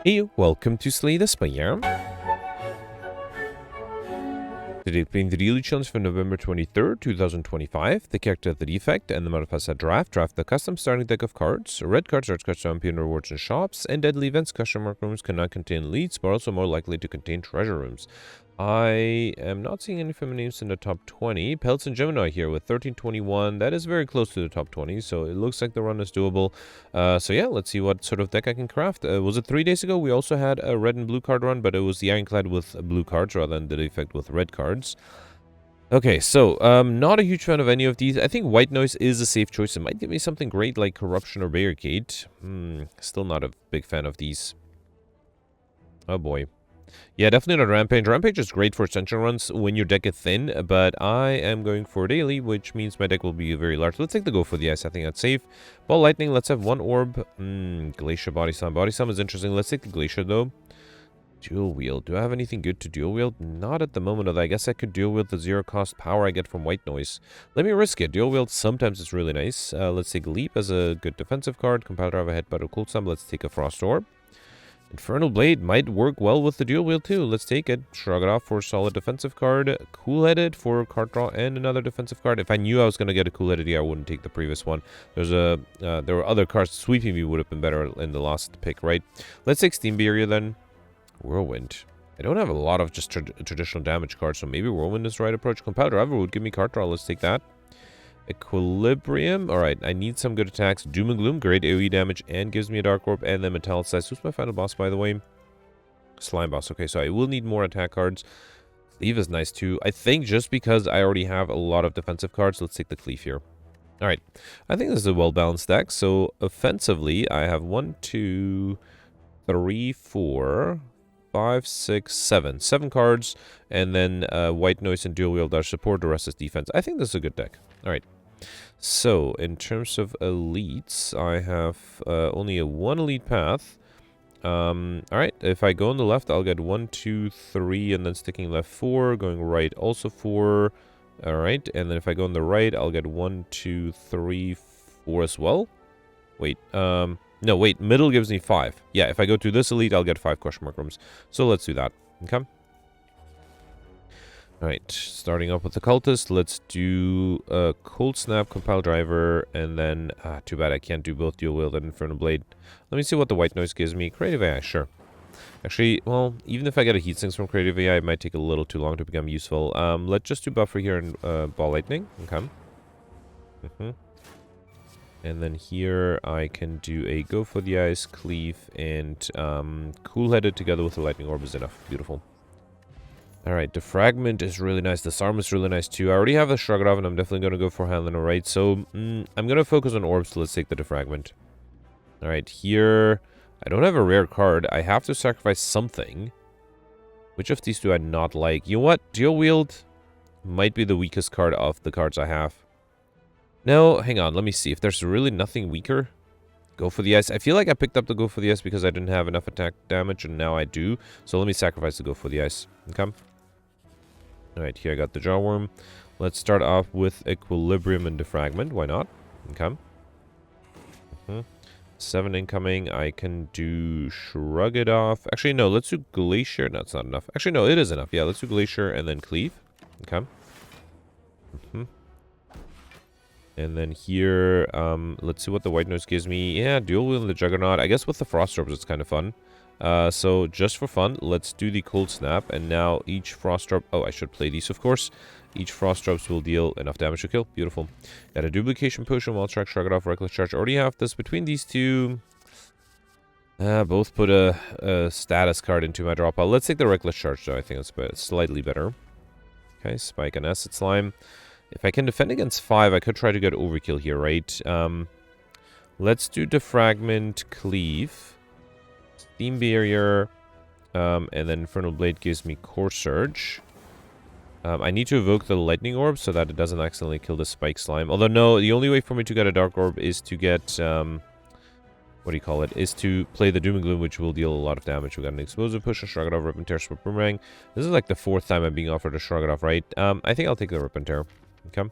Hey, welcome to Slay the Spire. Today playing the daily challenge for November 23rd, 2025. The character of the Defect and the modifiers at draft. Draft the custom starting deck of cards. Red cards are champion rewards in shops, and deadly events custom mark rooms cannot contain leads, but also more likely to contain treasure rooms. I am not seeing any family names in the top 20. Pelts and Gemini here with 1321. That is very close to the top 20, so it looks like the run is doable. So yeah, let's see what sort of deck I can craft. Was it 3 days ago? We also had a red and blue card run, but it was the Ironclad with blue cards rather than the Defect with red cards. Okay, so not a huge fan of any of these. I think White Noise is a safe choice. It might give me something great like Corruption or Barricade. Still not a big fan of these. Oh boy. Yeah, definitely not Rampage. Rampage is great for Ascension runs when your deck is thin, but I am going for daily, which means my deck will be very large. Let's take the go for the ice. I think that's safe. Ball Lightning, let's have one orb. Glacier, Body Slam. Body Slam is interesting. Let's take the Glacier, though. Dual Wield. Do I have anything good to Dual Wield? Not at the moment, although I guess I could Dual Wield the zero-cost power I get from White Noise. Let me risk it. Dual Wield sometimes is really nice. Let's take Leap as a good defensive card. Compiler have a Headbutt or Cold Slam. Let's take a Frost Orb. Infernal Blade might work well with the Dual Wield too. Let's take it. Shrug it off for a solid defensive card. Cool-Headed for card draw and another defensive card. If I knew I was going to get a Cool-Headed here, I wouldn't take the previous one. There were other cards. Sweeping View would have been better in the last pick, right? Let's take Steam Barrier then. Whirlwind. I don't have a lot of just traditional damage cards, so maybe Whirlwind is the right approach. Compiler Driver would give me card draw. Let's take that. Equilibrium. Alright, I need some good attacks. Doom and Gloom, great AoE damage, and gives me a Dark Orb, and then Metallicized. Who's my final boss, by the way? Slime Boss. Okay, so I will need more attack cards. Cleave is nice, too. I think just because I already have a lot of defensive cards, let's take the Cleave here. Alright, I think this is a well-balanced deck. So, offensively, I have 1, 2, 3, 4... 5, 6, 7. 7 cards, and then White Noise and Dual Wield are support, the rest is defense. I think this is a good deck. Alright. So, in terms of elites, I have only a 1 elite path. Alright, if I go on the left, I'll get 1, 2, 3, and then sticking left 4, going right also 4. Alright, and then if I go on the right, I'll get 1, 2, 3, 4 as well. Wait, no, wait, middle gives me 5. Yeah, if I go to this elite, I'll get 5 question mark rooms. So let's do that. Okay. Alright, starting off with the cultist, let's do a Cold Snap, Compile Driver, and then, too bad I can't do both Dual Wield and Infernal Blade. Let me see what the White Noise gives me. Creative AI, sure. Actually, well, even if I get a Heatsinks from Creative AI, it might take a little too long to become useful. Let's just do Buffer here and Ball Lightning. Okay. And then here I can do a Go for the Ice, Cleave, and Cool-Headed together with the Lightning Orb is enough. Beautiful. Alright, the Fragment is really nice. The Disarm is really nice too. I already have the Shrug It Off, and I'm definitely going to go for Handling, right? So, I'm going to focus on Orbs, so let's take the Defragment. Alright, here I don't have a rare card. I have to sacrifice something. Which of these do I not like? You know what? Dual Wield might be the weakest card of the cards I have. No, hang on. Let me see. If there's really nothing weaker, Go for the Ice. I feel like I picked up the Go for the Ice because I didn't have enough attack damage, and now I do. So let me sacrifice the Go for the Ice. Okay. Alright, here I got the Jawworm. Let's start off with Equilibrium and Defragment. Why not? Okay. 7 incoming. I can do Shrug It Off. Actually, no. Let's do Glacier. No, it's not enough. Actually, no. It is enough. Yeah, let's do Glacier and then Cleave. Okay. And then here, let's see what the White Noise gives me. Yeah, Dual Wield and the Juggernaut. I guess with the Frost Orbs, it's kind of fun. So just for fun, let's do the Cold Snap. And now each Frost Orb... Oh, I should play these, of course. Each Frost Orbs will deal enough damage to kill. Beautiful. Got a Duplication Potion, Wild Strike, Shrug It Off, Reckless Charge. Already have this. Between these two... both put a status card into my draw pile. Let's take the Reckless Charge, though. I think that's slightly better. Okay, Spike and Acid Slime. If I can defend against 5, I could try to get Overkill here, right? Let's do Defragment, Cleave, Steam Barrier, and then Infernal Blade gives me Core Surge. I need to evoke the Lightning Orb so that it doesn't accidentally kill the Spike Slime. Although, no, the only way for me to get a Dark Orb is to get... what do you call it? Is to play the Doom and Gloom, which will deal a lot of damage. We got an Explosive Push, a Shrug It Off, Rip and Tear, Swip Boomerang. This is like the 4th time I'm being offered a Shrug It Off, right? I think I'll take the Rip and Tear. Okay.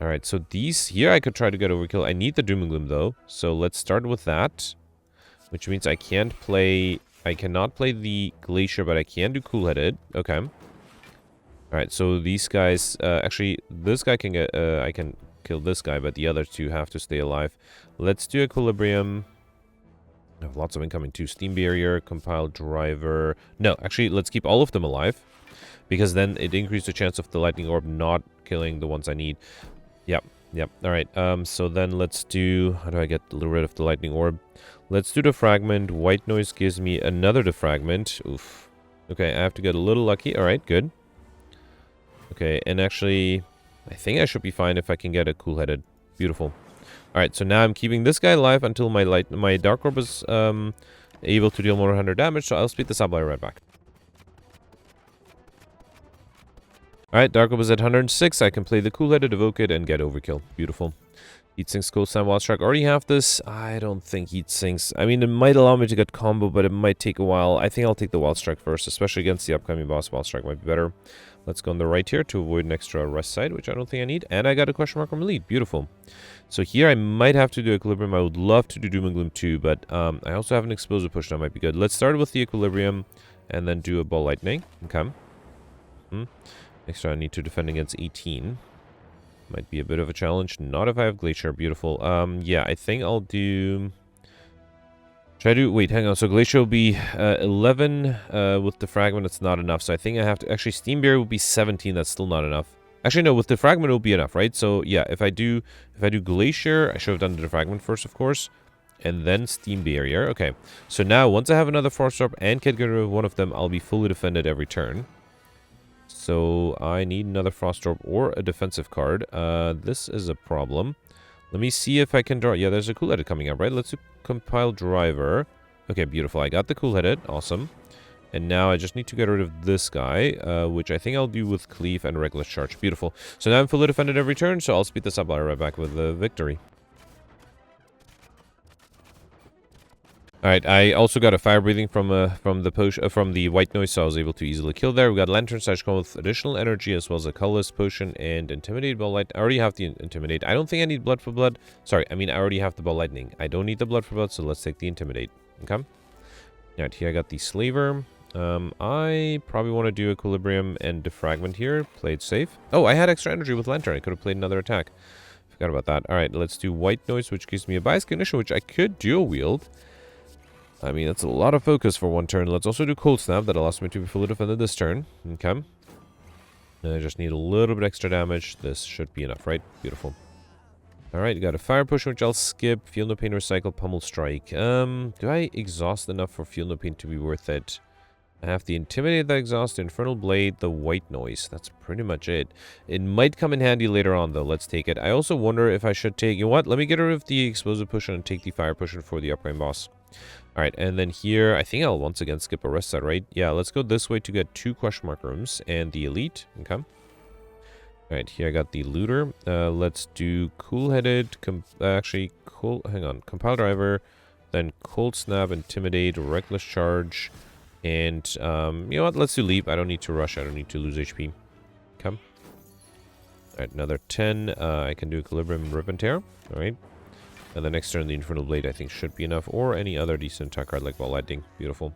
Alright, so these here I could try to get Overkill. I need the Doom and Gloom though. So let's start with that. which means I cannot play the Glacier, but I can do Cool-Headed. Okay. Alright, so these guys, actually, this guy can get, I can kill this guy, but the other two have to stay alive. Let's do Equilibrium. I have lots of incoming too. Steam Barrier, Compile Driver. No, actually, let's keep all of them alive, because then it increases the chance of the Lightning Orb not killing the ones I need. Yep. Alright, so then let's do... How do I get rid of the Lightning Orb? Let's do Defragment. White Noise gives me another Defragment. Oof. Okay, I have to get a little lucky. Alright, good. Okay, and actually, I think I should be fine if I can get a Cool-Headed. Beautiful. Alright, so now I'm keeping this guy alive until my Dark Orb is able to deal more than 100 damage, so I'll speed this up. I'll be right back. Alright, Dark Orb is at 106. I can play the Cool-Headed, evoke it, and get Overkill. Beautiful. Heat Sinks, Cold Snap, Wild Strike. Already have this. I don't think Heat Sinks. I mean, it might allow me to get combo, but it might take a while. I think I'll take the Wild Strike first, especially against the upcoming boss. Wild Strike might be better. Let's go on the right here to avoid an extra rest side, which I don't think I need. And I got a question mark on my lead. Beautiful. So here I might have to do Equilibrium. I would love to do Doom and Gloom too, but I also have an Explosive Push that might be good. Let's start with the Equilibrium and then do a Ball Lightning. Okay. Next time I need to defend against 18. Might be a bit of a challenge. Not if I have Glacier. Beautiful. Yeah, I think I'll do... Should I do... Wait, hang on. So Glacier will be 11 with the Fragment. It's not enough. So I think I have to... Actually, Steam Barrier will be 17. That's still not enough. Actually, no. With the Fragment, it will be enough, right? So, yeah. If I do Glacier, I should have done the Fragment first, of course. And then Steam Barrier. Okay. So now, once I have another Frost Orb and can get rid of one of them, I'll be fully defended every turn. So I need another Frost Orb or a defensive card. This is a problem. Let me see if I can draw... Yeah, there's a Cool-Headed coming up, right? Let's do Compile Driver. Okay, beautiful. I got the Cool-Headed. Awesome. And now I just need to get rid of this guy, which I think I'll do with Cleave and Reckless Charge. Beautiful. So now I'm fully defended every turn, so I'll speed this up. I'll be right back with the victory. Alright, I also got a Fire Breathing from the White Noise, so I was able to easily kill there. We got Lantern Slash Cone with additional energy, as well as a Colorless Potion and Intimidate Ball Light. I already have the Intimidate. I don't think I need Blood for Blood. Sorry, I mean I already have the Ball Lightning. I don't need the Blood for Blood, so let's take the Intimidate. Okay. Alright, here I got the Slaver. I probably want to do Equilibrium and Defragment here. Play it safe. Oh, I had extra energy with Lantern. I could have played another attack. Forgot about that. Alright, let's do White Noise, which gives me a Bias Cognition, which I could dual wield. I mean, that's a lot of focus for one turn. Let's also do Cold Snap. That allows me to be fully defended this turn. Okay. And I just need a little bit extra damage. This should be enough, right? Beautiful. Alright, got a Fire Push, which I'll skip. Feel No Pain, Recycle, Pummel Strike. Do I exhaust enough for Feel No Pain to be worth it? I have the Intimidate that exhaust, the Infernal Blade, the White Noise. That's pretty much it. It might come in handy later on, though. Let's take it. I also wonder if I should take... You know what? Let me get rid of the Explosive Push and take the Fire Push for the upcoming boss. Alright, and then here, I think I'll once again skip a rest set, right? Yeah, let's go this way to get 2 question mark rooms and the Elite. Okay. Alright, here I got the Looter. Let's do Cool-Headed, hang on, Compile Driver, then Cold Snap, Intimidate, Reckless Charge, and, you know what, let's do Leap. I don't need to rush, I don't need to lose HP. Okay. Alright, another 10. I can do Equilibrium and Rip and Tear. Alright. And the next turn, the Infernal Blade, I think, should be enough. Or any other decent attack card like Ball Lightning. Beautiful.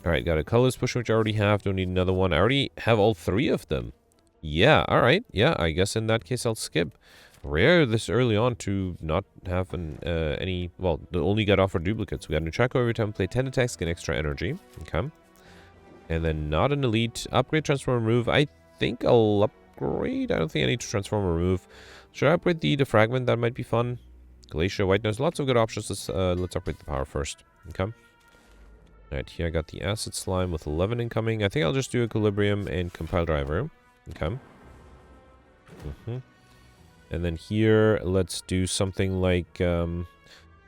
Alright, got a Colorless Push, which I already have. Don't need another one. I already have all 3 of them. Yeah, alright. Yeah, I guess in that case, I'll skip. Rare this early on to not have any... Well, the only got offered duplicates. We got a Nuchako every time. Play 10 attacks, get extra energy. Okay. And then not an Elite. Upgrade, Transform, Remove. I think I'll upgrade. I don't think I need to Transform or Remove. Should I upgrade the Defragment? That might be fun. Glacier, White Noise, lots of good options. Let's upgrade the power first. Okay. Alright, here I got the Acid Slime with 11 incoming. I think I'll just do Equilibrium and Compile Driver. Okay. And then here, let's do something like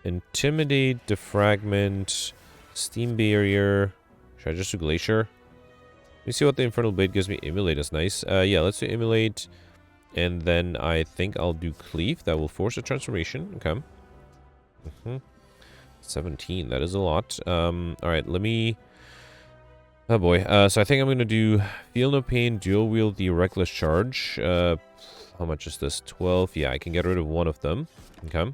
Intimidate, Defragment, Steam Barrier. Should I just do Glacier? Let me see what the Infernal Blade gives me. Emulate is nice. Yeah, let's do Emulate. And then I think I'll do Cleave. That will force a transformation. Okay. 17. That is a lot. Alright, let me... Oh boy. So I think I'm going to do Feel No Pain, dual wield the Reckless Charge. How much is this? 12. Yeah, I can get rid of one of them. Okay.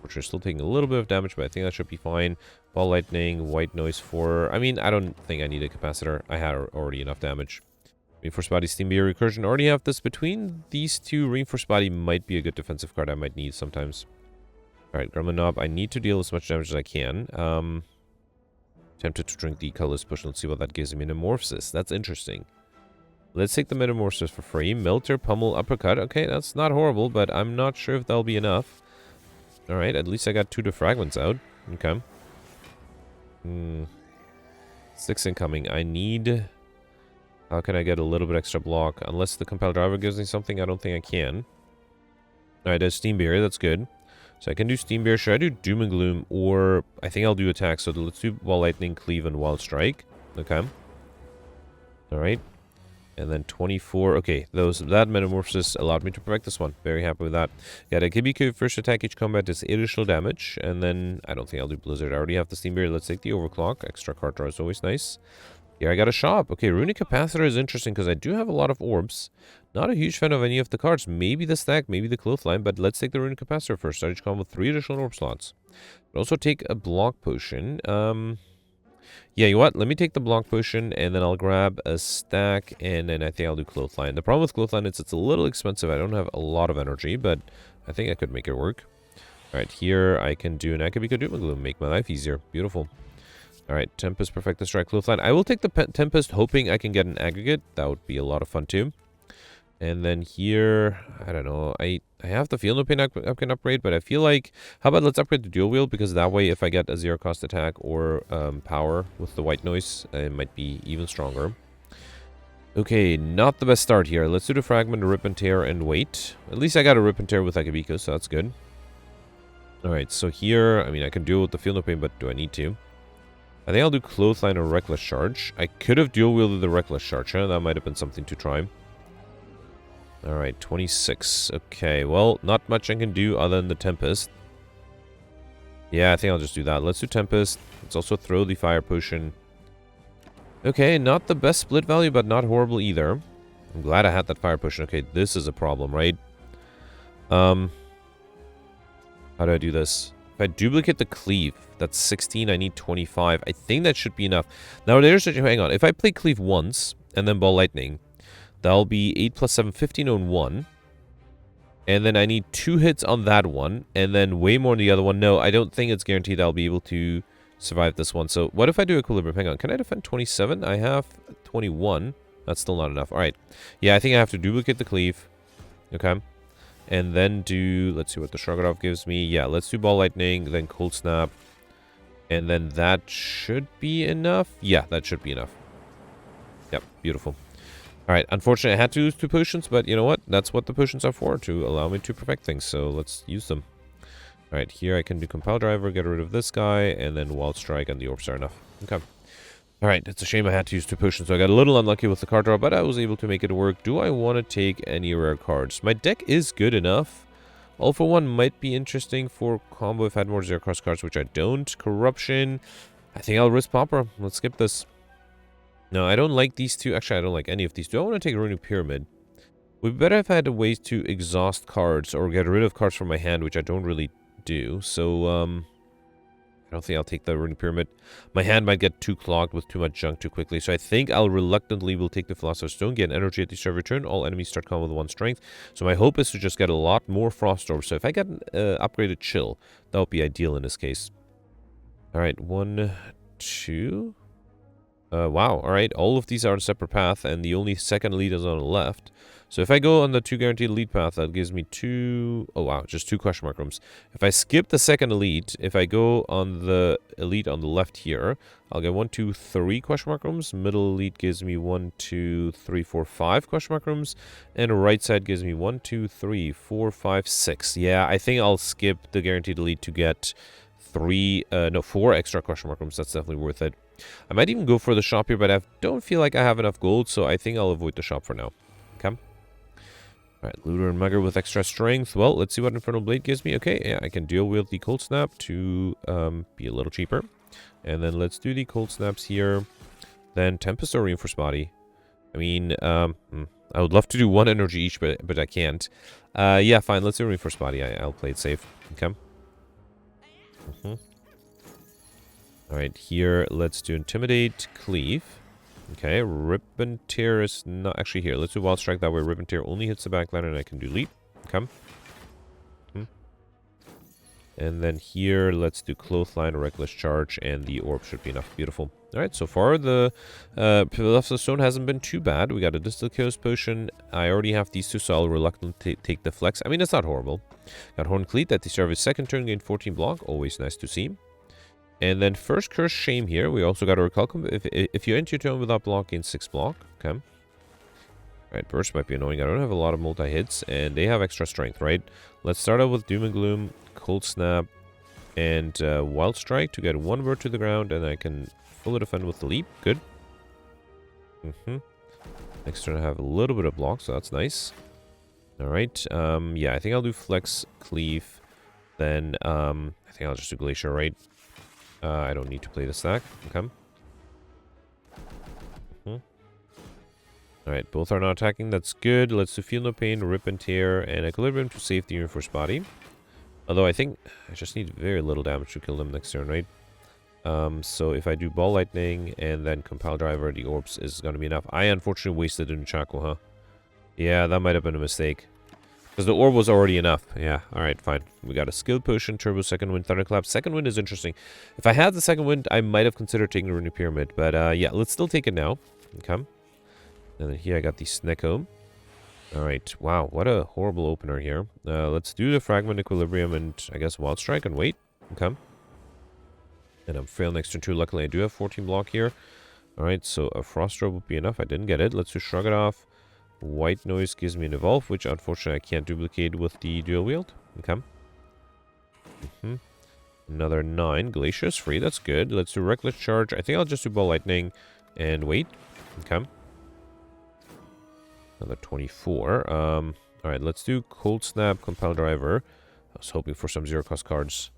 which are still taking a little bit of damage, but I think that should be fine. Ball lightning, white noise 4. I mean, I don't think I need a capacitor. I had already enough damage. Reinforced body, steam beer, recursion. Already have this. Between these two, reinforced body might be a good defensive card I might need sometimes. Alright, Gremlin Knob. I need to deal as much damage as I can. Tempted to drink the colorless potion. Let's see what that gives me. Metamorphosis. That's interesting. Let's take the Metamorphosis for free. Melter, Pummel, Uppercut. Okay, that's not horrible, but I'm not sure if that'll be enough. Alright, at least I got 2 defragments out. Okay. 6 incoming. I need... How can I get a little bit extra block? Unless the Compel Driver gives me something, I don't think I can. Alright, there's Steam Beer. That's good. So I can do Steam Beer. Should I do Doom and Gloom? Or I think I'll do Attack. So let's do Wall Lightning, Cleave, and Wild Strike. Okay. Alright. And then 24. Okay, that Metamorphosis allowed me to perfect this one. Very happy with that. Got a Kibiku. First attack each combat is additional damage. And then I don't think I'll do Blizzard. I already have the Steam Beer. Let's take the Overclock. Extra card draw is always nice. Here I got a shop. Okay, Runic Capacitor is interesting because I do have a lot of orbs. Not a huge fan of any of the cards. Maybe the stack, maybe the Clothesline, but let's take the Runic Capacitor first. Start each combo with 3 additional orb slots. But also take a block potion. Yeah, you know what? Let me take the block potion, and then I'll grab a stack, and then I think I'll do Clothesline. The problem with Clothesline is it's a little expensive. I don't have a lot of energy, but I think I could make it work. Alright, here I can do an Akabika Doom and Gloom. Make my life easier. Beautiful. Alright, Tempest, Perfect the Strike, Clothesline. I will take the Tempest, hoping I can get an Aggregate. That would be a lot of fun, too. And then here, I don't know, I have the Field No Pain I can upgrade, but I feel like, how about let's upgrade the Dual Wield, because that way if I get a 0-cost attack or power with the White Noise, it might be even stronger. Okay, not the best start here. Let's do the Fragment, Rip and Tear, and wait. At least I got a Rip and Tear with Akabiko, so that's good. Alright, so here, I mean, I can deal with the Field No Pain, but do I need to? I think I'll do Clothesline or Reckless Charge. I could have dual wielded the Reckless Charge, huh? That might have been something to try. Alright, 26. Okay, well, not much I can do other than the Tempest. Yeah, I think I'll just do that. Let's do Tempest. Let's also throw the Fire Potion. Okay, not the best split value, but not horrible either. I'm glad I had that Fire Potion. Okay, this is a problem, right? How do I do this? If I duplicate the Cleave, that's 16, I need 25. I think that should be enough. Now, hang on. If I play Cleave once, and then Ball Lightning, that'll be 8 plus 7, 15 on one. And then I need 2 hits on that one, and then way more on the other one. No, I don't think it's guaranteed I'll be able to survive this one. So, what if I do Equilibrium? Hang on. Can I defend 27? I have 21. That's still not enough. Alright. Yeah, I think I have to duplicate the Cleave. Okay. And then do, let's see what the Shrugarov gives me. Yeah, let's do Ball Lightning, then Cold Snap. And then that should be enough. Yeah, that should be enough. Yep, beautiful. Alright, unfortunately I had to use 2 potions, but you know what? That's what the potions are for, to allow me to perfect things. So let's use them. Alright, here I can do Compel Driver, get rid of this guy, and then Wild Strike, and the orbs are enough. Okay. Alright, it's a shame I had to use 2 potions, so I got a little unlucky with the card draw, but I was able to make it work. Do I want to take any rare cards? My deck is good enough. All for One might be interesting for combo if I had more 0-cost cards, which I don't. Corruption. I think I'll risk Pauper. Let's skip this. No, I don't like these two. Actually, I don't like any of these two. I want to take Runic Pyramid. Would be better if I had a way to exhaust cards or get rid of cards from my hand, which I don't really do. So, I don't think I'll take the Runic Pyramid. My hand might get too clogged with too much junk too quickly. So I think I'll reluctantly will take the Philosopher's Stone, get energy at the start of return. All enemies start coming with 1 strength. So my hope is to just get a lot more Frost Orbs. So if I get an upgraded Chill, that would be ideal in this case. Alright, 1, 2... wow, alright, all of these are on a separate path, and the only second elite is on the left. So if I go on the 2 guaranteed elite path, that gives me 2... Oh wow, just 2 question mark rooms. If I skip the second elite, if I go on the elite on the left here, I'll get 1, 2, 3 question mark rooms. Middle elite gives me 1, 2, 3, 4, 5 question mark rooms. And right side gives me 1, 2, 3, 4, 5, 6. Yeah, I think I'll skip the guaranteed elite to get 4 extra question mark rooms. That's definitely worth it. I might even go for the shop here, but I don't feel like I have enough gold, so I think I'll avoid the shop for now. Okay. Alright, Looter and Mugger with extra strength. Well, let's see what Infernal Blade gives me. Okay, yeah, I can deal with the Cold Snap to be a little cheaper. And then let's do the Cold Snaps here. Then Tempest or Reinforced Body. I mean, I would love to do 1 energy each, but I can't. Yeah, fine, let's do Reinforced Body. I'll play it safe. Okay. Alright, here, let's do Intimidate, Cleave. Okay, Rip and Tear is not... Actually, here, let's do Wild Strike. That way, Rip and Tear only hits the backline, and I can do Leap. Okay. And then here, let's do Clothesline, Reckless Charge, and the Orb should be enough. Beautiful. Alright, so far, the Philosopher's Stone hasn't been too bad. We got a Distilled Chaos Potion. I already have these two, so I'll reluctantly take the Flex. I mean, it's not horrible. Got Horn Cleat at the start of his second turn, gain 14 block. Always nice to see. And then first Curse Shame here. We also got our Recalcum. If you enter your turn without block, gain 6 block. Okay. Alright, Burst might be annoying. I don't have a lot of multi-hits, and they have extra strength, right? Let's start out with Doom and Gloom, Cold Snap, and Wild Strike to get one bird to the ground, and I can fully defend with the Leap. Good. Next turn I have a little bit of block, so that's nice. Alright, yeah, I think I'll do Flex, Cleave, then I think I'll just do Glacier, right? I don't need to play the stack. Okay. Alright, both are not attacking. That's good. Let's do Feel No Pain, Rip and Tear, and Equilibrium to save the Reinforced Body. Although I think I just need very little damage to kill them next turn, right? So if I do Ball Lightning and then Compile Driver, the Orbs is going to be enough. I unfortunately wasted an Chaco, huh? Yeah, that might have been a mistake. Because the Orb was already enough. Yeah, alright, fine. We got a Skill Potion, Turbo, Second Wind, Thunderclap. Second Wind is interesting. If I had the Second Wind, I might have considered taking the Runic Pyramid. But yeah, let's still take it now. Okay. And then here I got the Snecko. Alright, wow, what a horrible opener here. Let's do the Fragment, Equilibrium, and I guess Wild Strike and wait. Okay. And I'm fail next turn 2. Luckily, I do have 14 block here. Alright, so a Frost Robe would be enough. I didn't get it. Let's do Shrug It Off. White Noise gives me an Evolve, which unfortunately I can't duplicate with the Dual Wield. Okay. Another 9. Glacier is free. That's good. Let's do Reckless Charge. I think I'll just do Ball Lightning and wait. Okay. Another 24. Alright, let's do Cold Snap, Compile Driver. I was hoping for some zero-cost cards.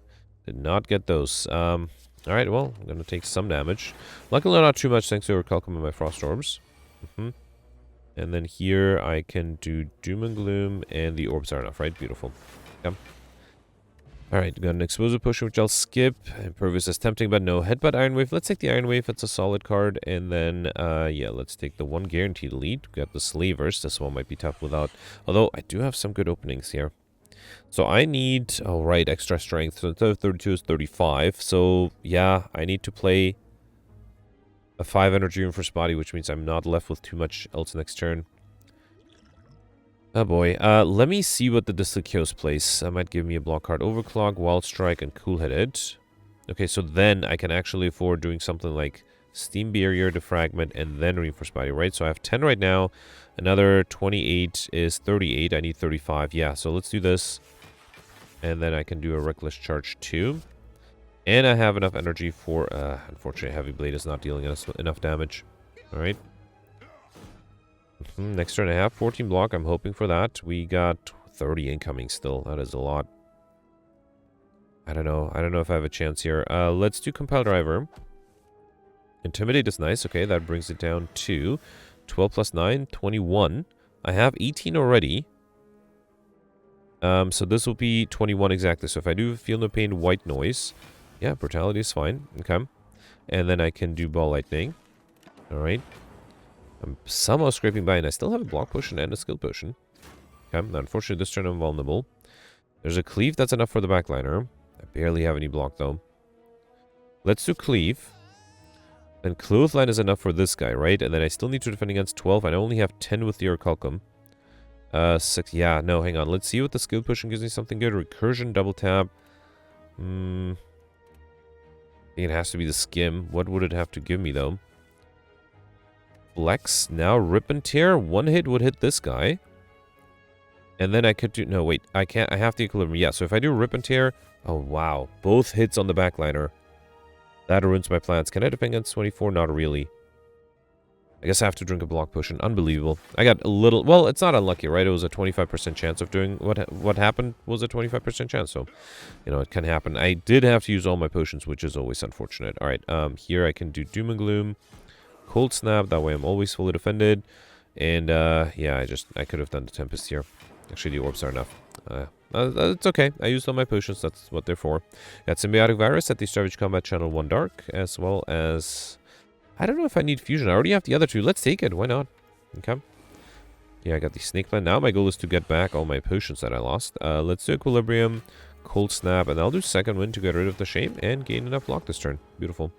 Did not get those. Alright, well, I'm going to take some damage. Luckily not too much thanks to Recalcum and my Frost Orbs. And then here I can do Doom and Gloom, and the Orbs are enough, right? Beautiful. Okay. Alright, got an Explosive Potion, which I'll skip. Impervious is tempting, but no. Headbutt Iron Wave. Let's take the Iron Wave. It's a solid card. And then, yeah, let's take the one guaranteed lead. We got the Slavers. This one might be tough without... Although, I do have some good openings here. So I need... Oh, right, extra strength. So instead of 32 is 35. So, yeah, I need to play a 5 energy Reinforced Body, which means I'm not left with too much else next turn. Oh boy, let me see what the Distilled Chaos plays. That might give me a block card. Overclock, Wild Strike, and Cool-Headed. Okay, so then I can actually afford doing something like Steam Barrier, Defragment, and then Reinforced Body, right? So I have 10 right now. Another 28 is 38. I need 35. Yeah, so let's do this. And then I can do a Reckless Charge too. And I have enough energy for... unfortunately, Heavy Blade is not dealing us enough damage. Alright. Next turn I have 14 block. I'm hoping for that. We got 30 incoming still. That is a lot. I don't know. I don't know if I have a chance here. Let's do Compile Driver. Intimidate is nice. Okay, that brings it down to 12 plus 9, 21. I have 18 already. So this will be 21 exactly. So if I do Feel No Pain, White Noise. Yeah, Brutality is fine. Okay. And then I can do Ball Lightning. Alright. I'm somehow scraping by, and I still have a Block Potion and a Skill Potion. Okay, now unfortunately this turn I'm vulnerable. There's a Cleave, that's enough for the backliner. I barely have any block, though. Let's do Cleave. And Clothesline is enough for this guy, right? And then I still need to defend against 12, and I only have 10 with the Orichalcum. 6, yeah, no, hang on. Let's see what the Skill Potion gives me something good. Recursion, Double Tap. I think it has to be the Skim. What would it have to give me, though? Flex, now Rip and Tear. One hit would hit this guy. And then I could do... No, wait. I can't. I have the Equilibrium. Yeah, so if I do Rip and Tear... Oh, wow. Both hits on the backliner. That ruins my plans. Can I defend against 24? Not really. I guess I have to drink a Block Potion. Unbelievable. I got a little... Well, it's not unlucky, right? It was a 25% chance of doing... What happened was a 25% chance, so... You know, it can happen. I did have to use all my potions, which is always unfortunate. Alright, here I can do Doom and Gloom. Cold Snap, that way I'm always fully defended. And, yeah, I could have done the Tempest here. Actually, the orbs are enough. It's okay. I used all my potions. That's what they're for. Got Symbiotic Virus at the Savage Combat Channel 1 Dark, as well as... I don't know if I need Fusion. I already have the other two. Let's take it. Why not? Okay. Yeah, I got the Snake Plant. Now my goal is to get back all my potions that I lost. Let's do Equilibrium, Cold Snap, and I'll do Second Wind to get rid of the Shame and gain enough block this turn. Beautiful.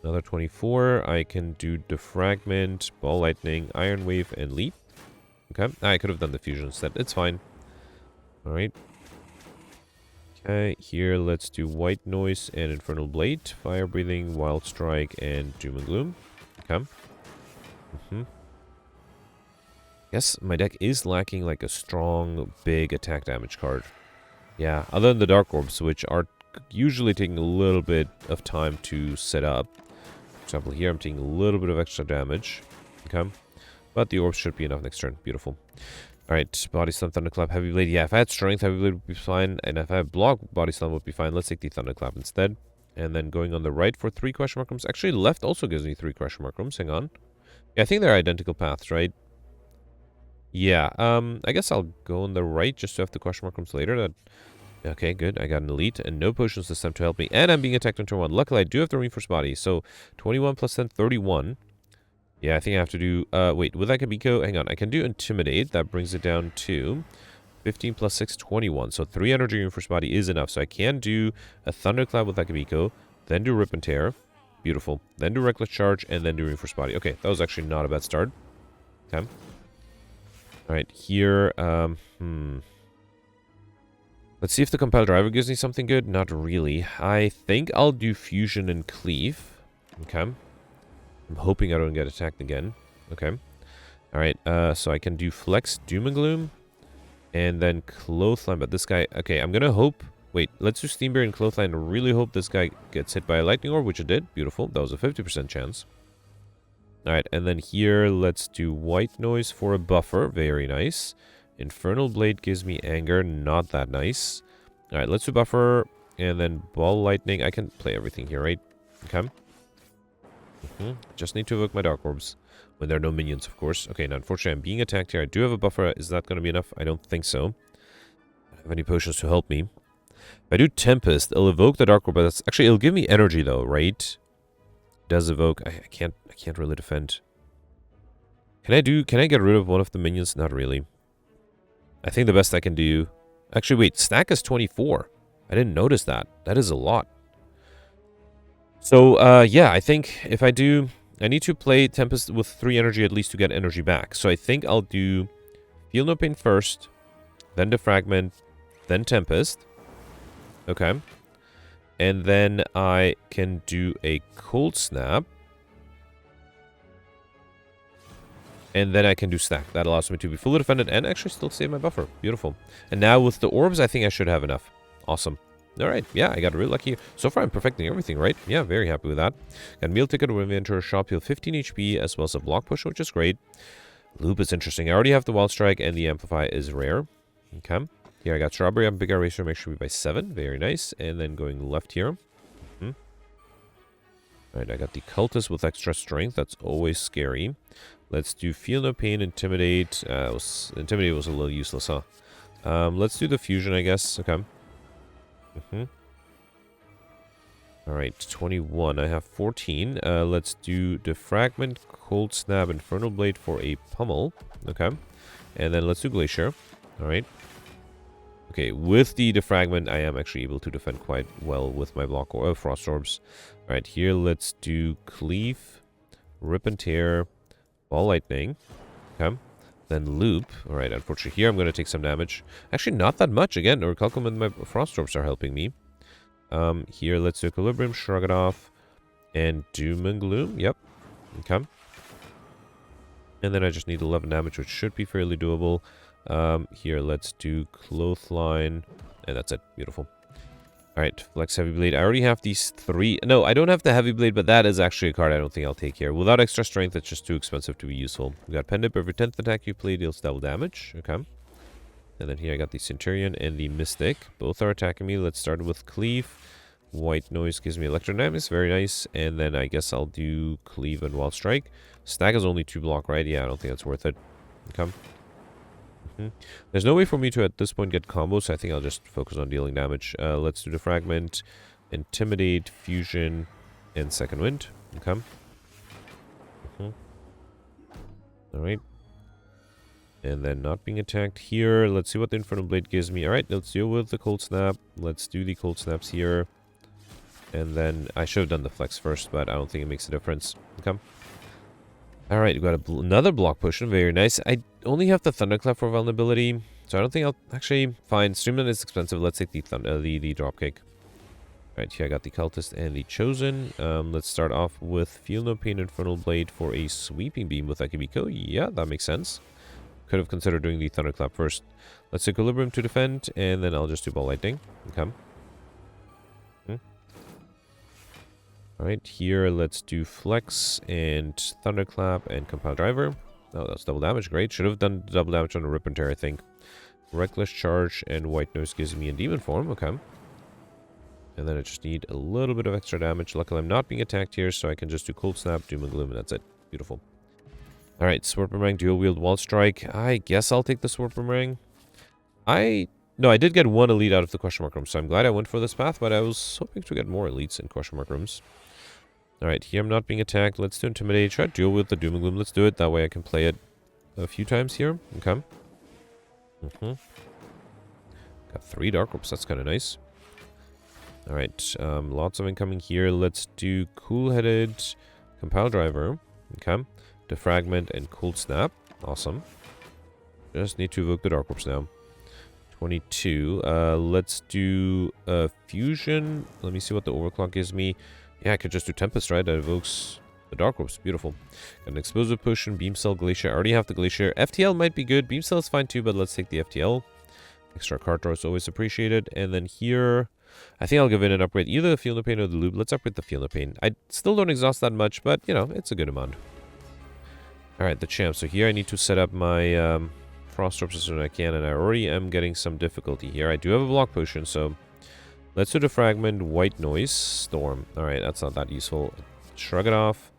Another 24. I can do Defragment, Ball Lightning, Iron Wave, and Leap. Okay. I could have done the Fusion instead. It's fine. Alright. Okay, here let's do White Noise and Infernal Blade, Fire Breathing, Wild Strike, and Doom and Gloom. Okay. Yes, my deck is lacking like a strong, big attack damage card. Yeah, other than the Dark Orbs, which are usually taking a little bit of time to set up. For example, here I'm taking a little bit of extra damage. Okay. But the orbs should be enough next turn. Beautiful. Alright, Body Slam, Thunderclap, Heavy Blade. Yeah, if I had Strength, Heavy Blade would be fine. And if I had Block, Body Slam would be fine. Let's take the Thunderclap instead. And then going on the right for 3 question mark rooms. Actually, left also gives me 3 question mark rooms. Hang on. Yeah, I think they're identical paths, right? Yeah, I guess I'll go on the right just to have the question mark rooms later. Okay, good. I got an Elite and no potions this time to help me. And I'm being attacked on turn 1. Luckily, I do have the Reinforced Body. So, 21 plus 10, 31. Yeah, I think I have to do... wait, with Akabiko, hang on. I can do Intimidate. That brings it down to 15 plus 6, 21. So 3 energy Reinforced Body is enough. So I can do a Thunderclap with Akabiko, then do Rip and Tear. Beautiful. Then do Reckless Charge, and then do Reinforced Body. Okay, that was actually not a bad start. Okay. Alright, here... Let's see if the Compile Driver gives me something good. Not really. I think I'll do Fusion and Cleave. Okay. I'm hoping I don't get attacked again. Okay. Alright, so I can do Flex, Doom and Gloom, and then Clothesline. But this guy... Okay, I'm gonna hope... Wait, let's do Steambear and Clothesline. Really hope this guy gets hit by a Lightning Orb, which it did. Beautiful. That was a 50% chance. Alright, and then here, let's do White Noise for a buffer. Very nice. Infernal Blade gives me Anger. Not that nice. Alright, let's do Buffer, and then Ball Lightning. I can play everything here, right? Okay. Just need to evoke my Dark Orbs. When there are no minions, of course. Okay, now unfortunately I'm being attacked here. I do have a buffer. Is that going to be enough? I don't think so. I don't have any potions to help me. If I do Tempest, it'll evoke the Dark Orb, but that's... Actually, it'll give me energy, though, right? It does evoke... I can't really defend. Can I get rid of one of the minions? Not really. I think the best I can do... Actually, wait. Stack is 24. I didn't notice that. That is a lot. So, yeah, I think if I do... I need to play Tempest with 3 energy at least to get energy back. So I think I'll do Feel No Pain first, then Defragment, then Tempest. Okay. And then I can do a Cold Snap. And then I can do Stack. That allows me to be fully defended and actually still save my buffer. Beautiful. And now with the orbs, I think I should have enough. Awesome. Alright, yeah, I got really lucky. So far, I'm perfecting everything, right? Yeah, very happy with that. Got Meal Ticket, Adventure, Shop, heal 15 HP, as well as a Block Push, which is great. Loop is interesting. I already have the Wild Strike, and the Amplify is rare. Okay. Here, I got Strawberry, I'm Big Eraser, make sure we buy 7. Very nice. And then going left here. Alright, I got the Cultist with extra strength. That's always scary. Let's do Feel No Pain, Intimidate. Intimidate was a little useless, huh? Let's do the Fusion, I guess. Okay. Alright, 21. I have 14. Let's do Defragment, Cold Snap, Infernal Blade for a Pummel. Okay. And then let's do Glacier. Alright. Okay, with the Defragment, I am actually able to defend quite well with my block or Frost Orbs. Alright, here let's do Cleave, Rip and Tear, Ball Lightning. Okay. Then Loop. Alright, unfortunately here I'm going to take some damage. Actually, not that much. Again, Orichalcum and my Frost Orbs are helping me. Here, let's do Equilibrium, Shrug it off, and Doom and Gloom. Yep. Okay. And then I just need 11 damage, which should be fairly doable. Here, let's do Clothesline, and that's it. Beautiful. Alright, Flex Heavy Blade. I already have these 3. No, I don't have the Heavy Blade, but that is actually a card I don't think I'll take here. Without extra strength, it's just too expensive to be useful. We got Pendip. Every 10th attack you play deals double damage. Okay. And then here I got the Centurion and the Mystic. Both are attacking me. Let's start with Cleave. White Noise gives me Electrodynamics. Very nice. And then I guess I'll do Cleave and Wild Strike. Stack is only 2 block, right? Yeah, I don't think that's worth it. Okay. There's no way for me to, at this point, get combos, so I think I'll just focus on dealing damage. Let's do the Fragment, Intimidate, Fusion, and Second Wind. Okay. Alright. And then not being attacked here. Let's see what the Infernal Blade gives me. Alright, let's deal with the Cold Snap. Let's do the Cold Snaps here. And then I should have done the Flex first, but I don't think it makes a difference. Okay. Alright, we got another block potion. Very nice. I only have the Thunderclap for vulnerability, so I don't think I'll... Actually, fine. Streamline is expensive. Let's take the Dropkick. Alright, here I got the Cultist and the Chosen. Let's start off with Feel No Pain Infernal Blade for a Sweeping Beam with Akibiko. Yeah, that makes sense. Could have considered doing the Thunderclap first. Let's Equilibrium to defend, and then I'll just do Ball Lightning. Okay. Alright, here let's do Flex and Thunderclap and Compile Driver. Oh, that's double damage. Great. Should have done double damage on a Rip and Tear, I think. Reckless Charge and White Noise gives me a Demon Form. Okay. And then I just need a little bit of extra damage. Luckily, I'm not being attacked here, so I can just do Cold Snap, Doom and Gloom, and that's it. Beautiful. Alright, Sword Boomerang, Dual Wield, Wall Strike. I guess I'll take the Sword Boomerang. No, I did get one elite out of the question mark room, so I'm glad I went for this path, but I was hoping to get more elites in question mark rooms. Alright, here I'm not being attacked. Let's do Intimidate. Try to deal with the Doom and Gloom. Let's do it. That way I can play it a few times here. Okay. Got 3 Dark Orbs. That's kind of nice. Alright, lots of incoming here. Let's do Cool-Headed, Compile Driver. Okay. Defragment and Cold Snap. Awesome. Just need to evoke the Dark Orbs now. 22. Let's do Fusion. Let me see what the Overclock gives me. Yeah, I could just do Tempest, right? That evokes the Dark Orbs. Beautiful. Got an Explosive Potion, Beam Cell, Glacier. I already have the Glacier. FTL might be good. Beam Cell is fine too, but let's take the FTL. Extra card draw is always appreciated. And then here... I think I'll give it an upgrade, either the Feel No Pain or the Loop. Let's upgrade the Feel No Pain. I still don't exhaust that much, but, you know, it's a good amount. Alright, the champ. So here I need to set up my Frost Orbs as soon as I can, and I already am getting some difficulty here. I do have a block potion, so let's do the Fragment, White Noise, Storm. Alright, that's not that useful. Shrug it off.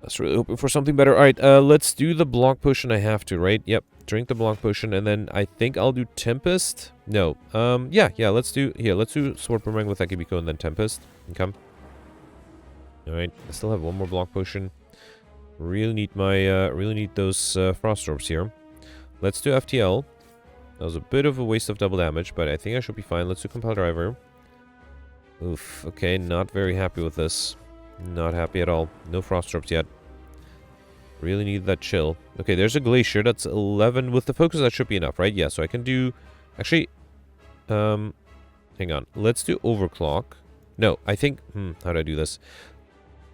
That's really hoping for something better. Alright, let's do the block potion. I have to, right? Yep. Drink the block potion, and then I think I'll do Tempest. No. Yeah, let's do Sword Boomerang with Akibiko and then Tempest. Okay. Alright, I still have one more block potion. Really need those Frost Orbs here. Let's do FTL. That was a bit of a waste of double damage, but I think I should be fine. Let's do Compile Driver. Oof, okay, not very happy with this. Not happy at all. No Frost Orbs yet. Really need that chill. Okay, there's a Glacier. That's 11. With the focus, that should be enough, right? Yeah, so I can do... Actually, hang on. Let's do Overclock. No, I think... how do I do this?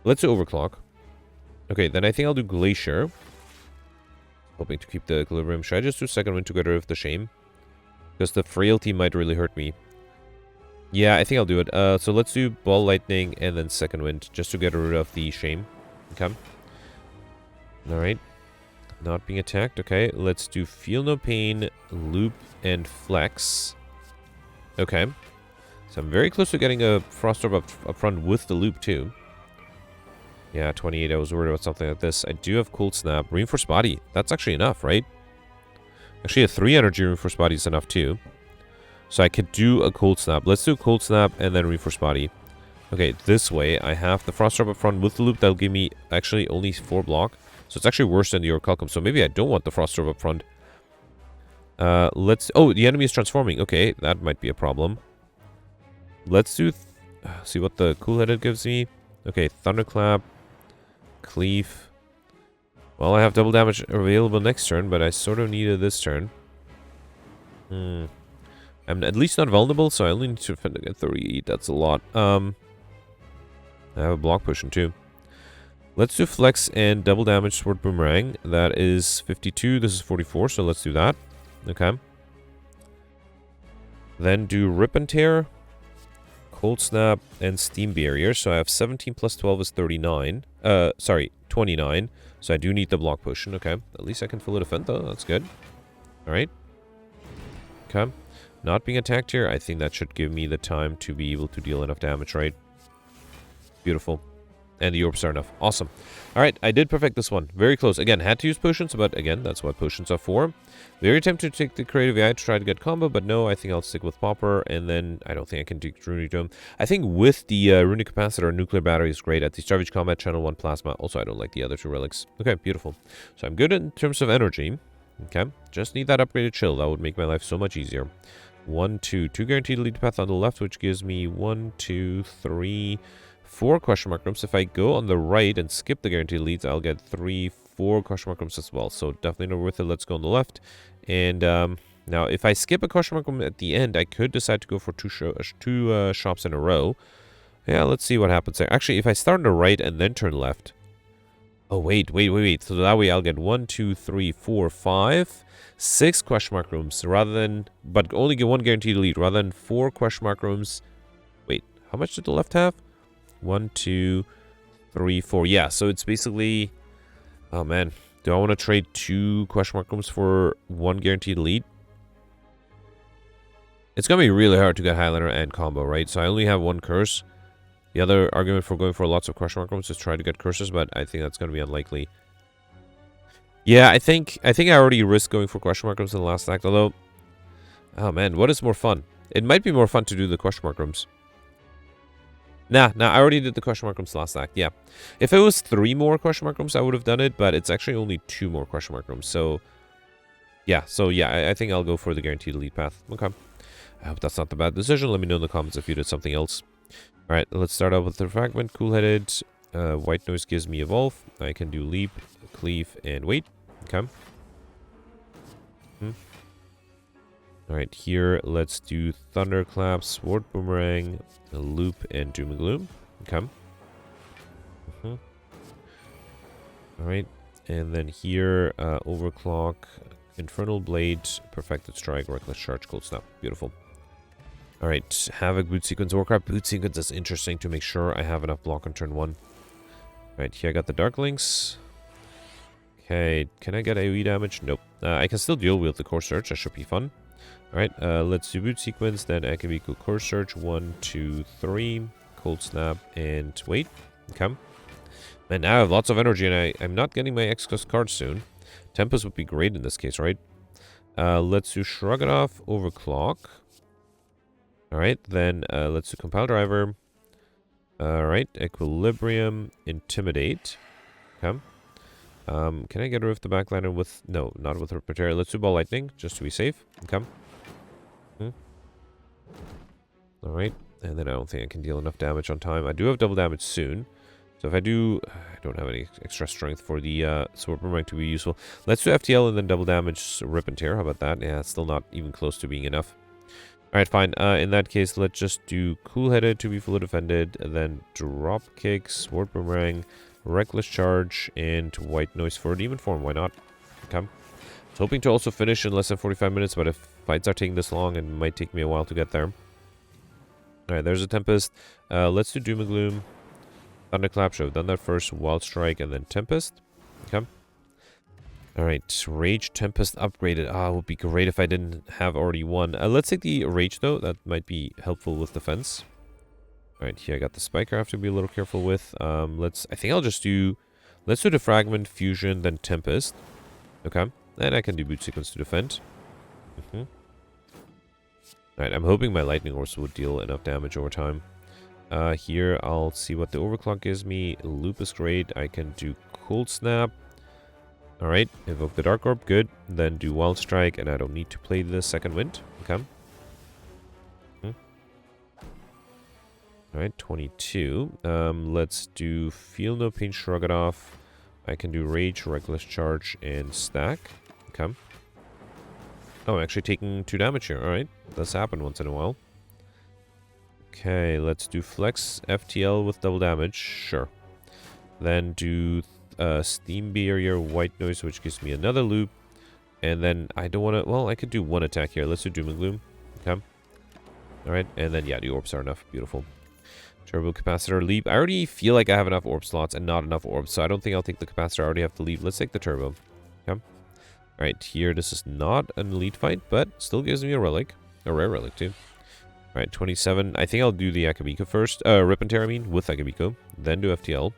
Let's do Overclock. Okay, then I think I'll do Glacier. Hoping to keep the equilibrium. Should I just do Second Wind to get rid of the Shame? Because the Frailty might really hurt me. Yeah, I think I'll do it. So let's do Ball Lightning and then Second Wind, just to get rid of the Shame. Okay. Alright. Not being attacked. Okay, let's do Feel No Pain, Loop, and Flex. Okay. So I'm very close to getting a Frost Orb up front with the Loop, too. Yeah, 28. I was worried about something like this. I do have Cold Snap. Reinforced Body. That's actually enough, right? Actually, a 3 energy Reinforced Body is enough, too. So I could do a Cold Snap. Let's do Cold Snap and then Reinforced Body. Okay, this way, I have the Frost Orb up front with the Loop. That'll give me actually only 4 block. So it's actually worse than the Orichalcum. So maybe I don't want the Frost Orb up front. Let's... Oh, the enemy is transforming. Okay, that might be a problem. Let's do... see what the Cool-Headed gives me. Okay, Thunderclap. Cleave. Well, I have double damage available next turn, but I sort of needed this turn. I'm at least not vulnerable, so I only need to defend against 38. That's a lot. I have a block potion too. Let's do Flex and double damage Sword Boomerang. That is 52. This is 44, so let's do that. Okay. Then do Rip and Tear, Cold Snap, and Steam Barrier. So I have 17 plus 12 is 39. Sorry, 29. So I do need the block potion. Okay. At least I can full defend though. That's good. Alright. Okay. Not being attacked here. I think that should give me the time to be able to deal enough damage, right? Beautiful. And the orbs are enough. Awesome. Alright, I did perfect this one. Very close. Again, had to use potions, but again, that's what potions are for. Very tempted to take the creative AI to try to get combo, but no, I think I'll stick with Popper, and then I don't think I can do Runic Dome. I think with the Runic Capacitor, Nuclear Battery is great. At the Starvage Combat, Channel 1 Plasma. Also, I don't like the other 2 relics. Okay, beautiful. So I'm good in terms of energy. Okay, just need that upgraded chill. That would make my life so much easier. 1, 2. 2 guaranteed lead path on the left, which gives me 1, 2, 3, 4 question mark rooms. If I go on the right and skip the guaranteed leads, I'll get 3, 4 question mark rooms as well. So definitely not worth it. Let's go on the left. And now, if I skip a question mark room at the end, I could decide to go for two shops in a row. Yeah, let's see what happens there. Actually, if I start on the right and then turn left. Oh, wait. So that way I'll get 1, 2, 3, 4, 5, 6 question mark rooms rather than, but only get 1 guaranteed lead rather than 4 question mark rooms. Wait, how much did the left have? 1, 2, 3, 4. Yeah, so it's basically, oh man, do I want to trade 2 question mark rooms for 1 guaranteed lead? It's gonna be really hard to get Highlander and combo, right? So I only have 1 curse. The other argument for going for lots of question mark rooms is try to get curses, but I think that's gonna be unlikely. Yeah, I think I already risked going for question mark rooms in the last act, although, oh man, what is more fun? It might be more fun to do the question mark rooms. Nah, I already did the question mark rooms last act, yeah. If it was 3 more question mark rooms, I would have done it, but it's actually only 2 more question mark rooms, so yeah, I think I'll go for the guaranteed lead path. Okay. I hope that's not the bad decision. Let me know in the comments if you did something else. Alright, let's start out with the fragment. Cool-headed. White noise gives me evolve. I can do leap, cleave, and wait. Okay. Alright, here let's do thunderclap, sword boomerang, loop, and doom and gloom. Okay. Alright, and then here overclock, infernal blade, perfected strike, reckless charge, cold snap. Beautiful. Alright, Havoc, boot sequence, Warcraft. Boot sequence is interesting to make sure I have enough block on turn 1. Alright, here I got the Dark Links. Okay, can I get AoE damage? Nope. I can still dual wield the Core Search, that should be fun. Alright, let's do boot sequence, then Akabiko Core Search. 1, 2, 3, cold snap, and wait. Okay. And now I have lots of energy, and I'm not getting my X-Cost card soon. Tempest would be great in this case, right? Let's do Shrug It Off, Overclock. Alright, then let's do Compile Driver. Alright, Equilibrium, Intimidate. Okay. Can I get rid of the backliner with... No, not with Repertoire. Let's do Ball Lightning, just to be safe. Okay. Alright, and then I don't think I can deal enough damage on time. I do have double damage soon. So if I do... I don't have any extra strength for the Sword Boomerang to be useful. Let's do FTL and then double damage Rip and Tear. How about that? Yeah, it's still not even close to being enough. Alright, fine. In that case, let's just do Cool-Headed to be fully defended, and then Drop Kick, Sword Boomerang, Reckless Charge, and White Noise for Demon Form. Why not? Okay. I was hoping to also finish in less than 45 minutes, but if fights are taking this long, it might take me a while to get there. Alright, there's a Tempest. Let's do Doom and Gloom. Thunderclap, should have done that first. Wild Strike, and then Tempest. Okay. Alright, Rage Tempest upgraded. Ah, it would be great if I didn't have already one. Let's take the Rage, though. That might be helpful with defense. Alright, here I got the Spiker I have to be a little careful with. I think I'll just do... Let's do the Fragment, Fusion, then Tempest. Okay. And I can do Boot Sequence to defend. Alright, I'm hoping my Lightning Horse would deal enough damage over time. Here, I'll see what the Overclock gives me. Loop is great. I can do Cold Snap. Alright, evoke the Dark Orb, good. Then do Wild Strike, and I don't need to play the Second Wind. Okay. Alright, 22. Let's do Feel No Pain, Shrug It Off. I can do Rage, Reckless Charge, and Stack. Okay. Oh, I'm actually taking 2 damage here. Alright, does happen once in a while. Okay, let's do Flex, FTL with double damage. Sure. Then do... Steam Barrier, White Noise, which gives me another loop. And then I don't want to... Well, I could do 1 attack here. Let's do Doom and Gloom. Okay. Alright, and then, yeah, the orbs are enough. Beautiful. Turbo Capacitor, Leap. I already feel like I have enough orb slots and not enough orbs, so I don't think I'll take the Capacitor. I already have the Leap. Let's take the Turbo. Okay. Alright, here, this is not an elite fight, but still gives me a relic. A rare relic, too. Alright, 27. I think I'll do the Akabiko first. Rip and Tear, I mean, with Akabiko. Then do FTL.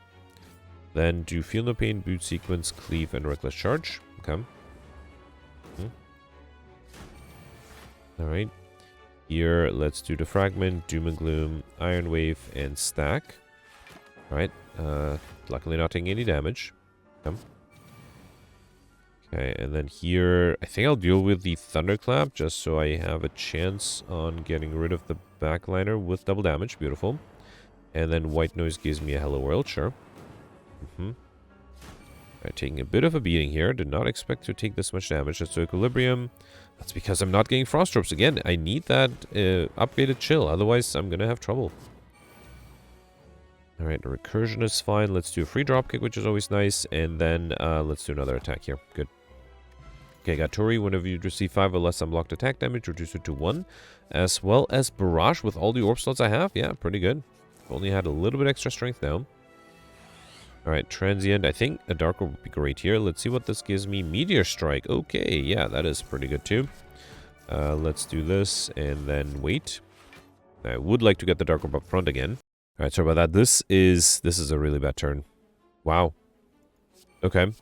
Then do Feel No Pain, Boot Sequence, Cleave, and Reckless Charge. Okay. Alright. Here, let's do the Fragment, Doom and Gloom, Iron Wave, and Stack. Alright. Luckily not taking any damage. Okay. Okay, and then here, I think I'll deal with the Thunderclap just so I have a chance on getting rid of the backliner with double damage. Beautiful. And then White Noise gives me a Hello World, sure. Alright, taking a bit of a beating here. Did not expect to take this much damage. That's Equilibrium. That's because I'm not getting Frost Ropes. Again, I need that upgraded chill. Otherwise, I'm going to have trouble. Alright, the Recursion is fine. Let's do a free dropkick, which is always nice. And then let's do another attack here. Good. Okay, got Tori. Whenever you receive 5 or less unblocked attack damage, reduce it to 1. As well as Barrage with all the orb slots I have. Yeah, pretty good. Only had a little bit extra strength now. Alright, Transient. I think a Dark Orb would be great here. Let's see what this gives me. Meteor Strike. Okay, yeah, that is pretty good too. Let's do this and then wait. I would like to get the Dark Orb up front again. Alright, sorry about that. This is a really bad turn. Wow. Okay.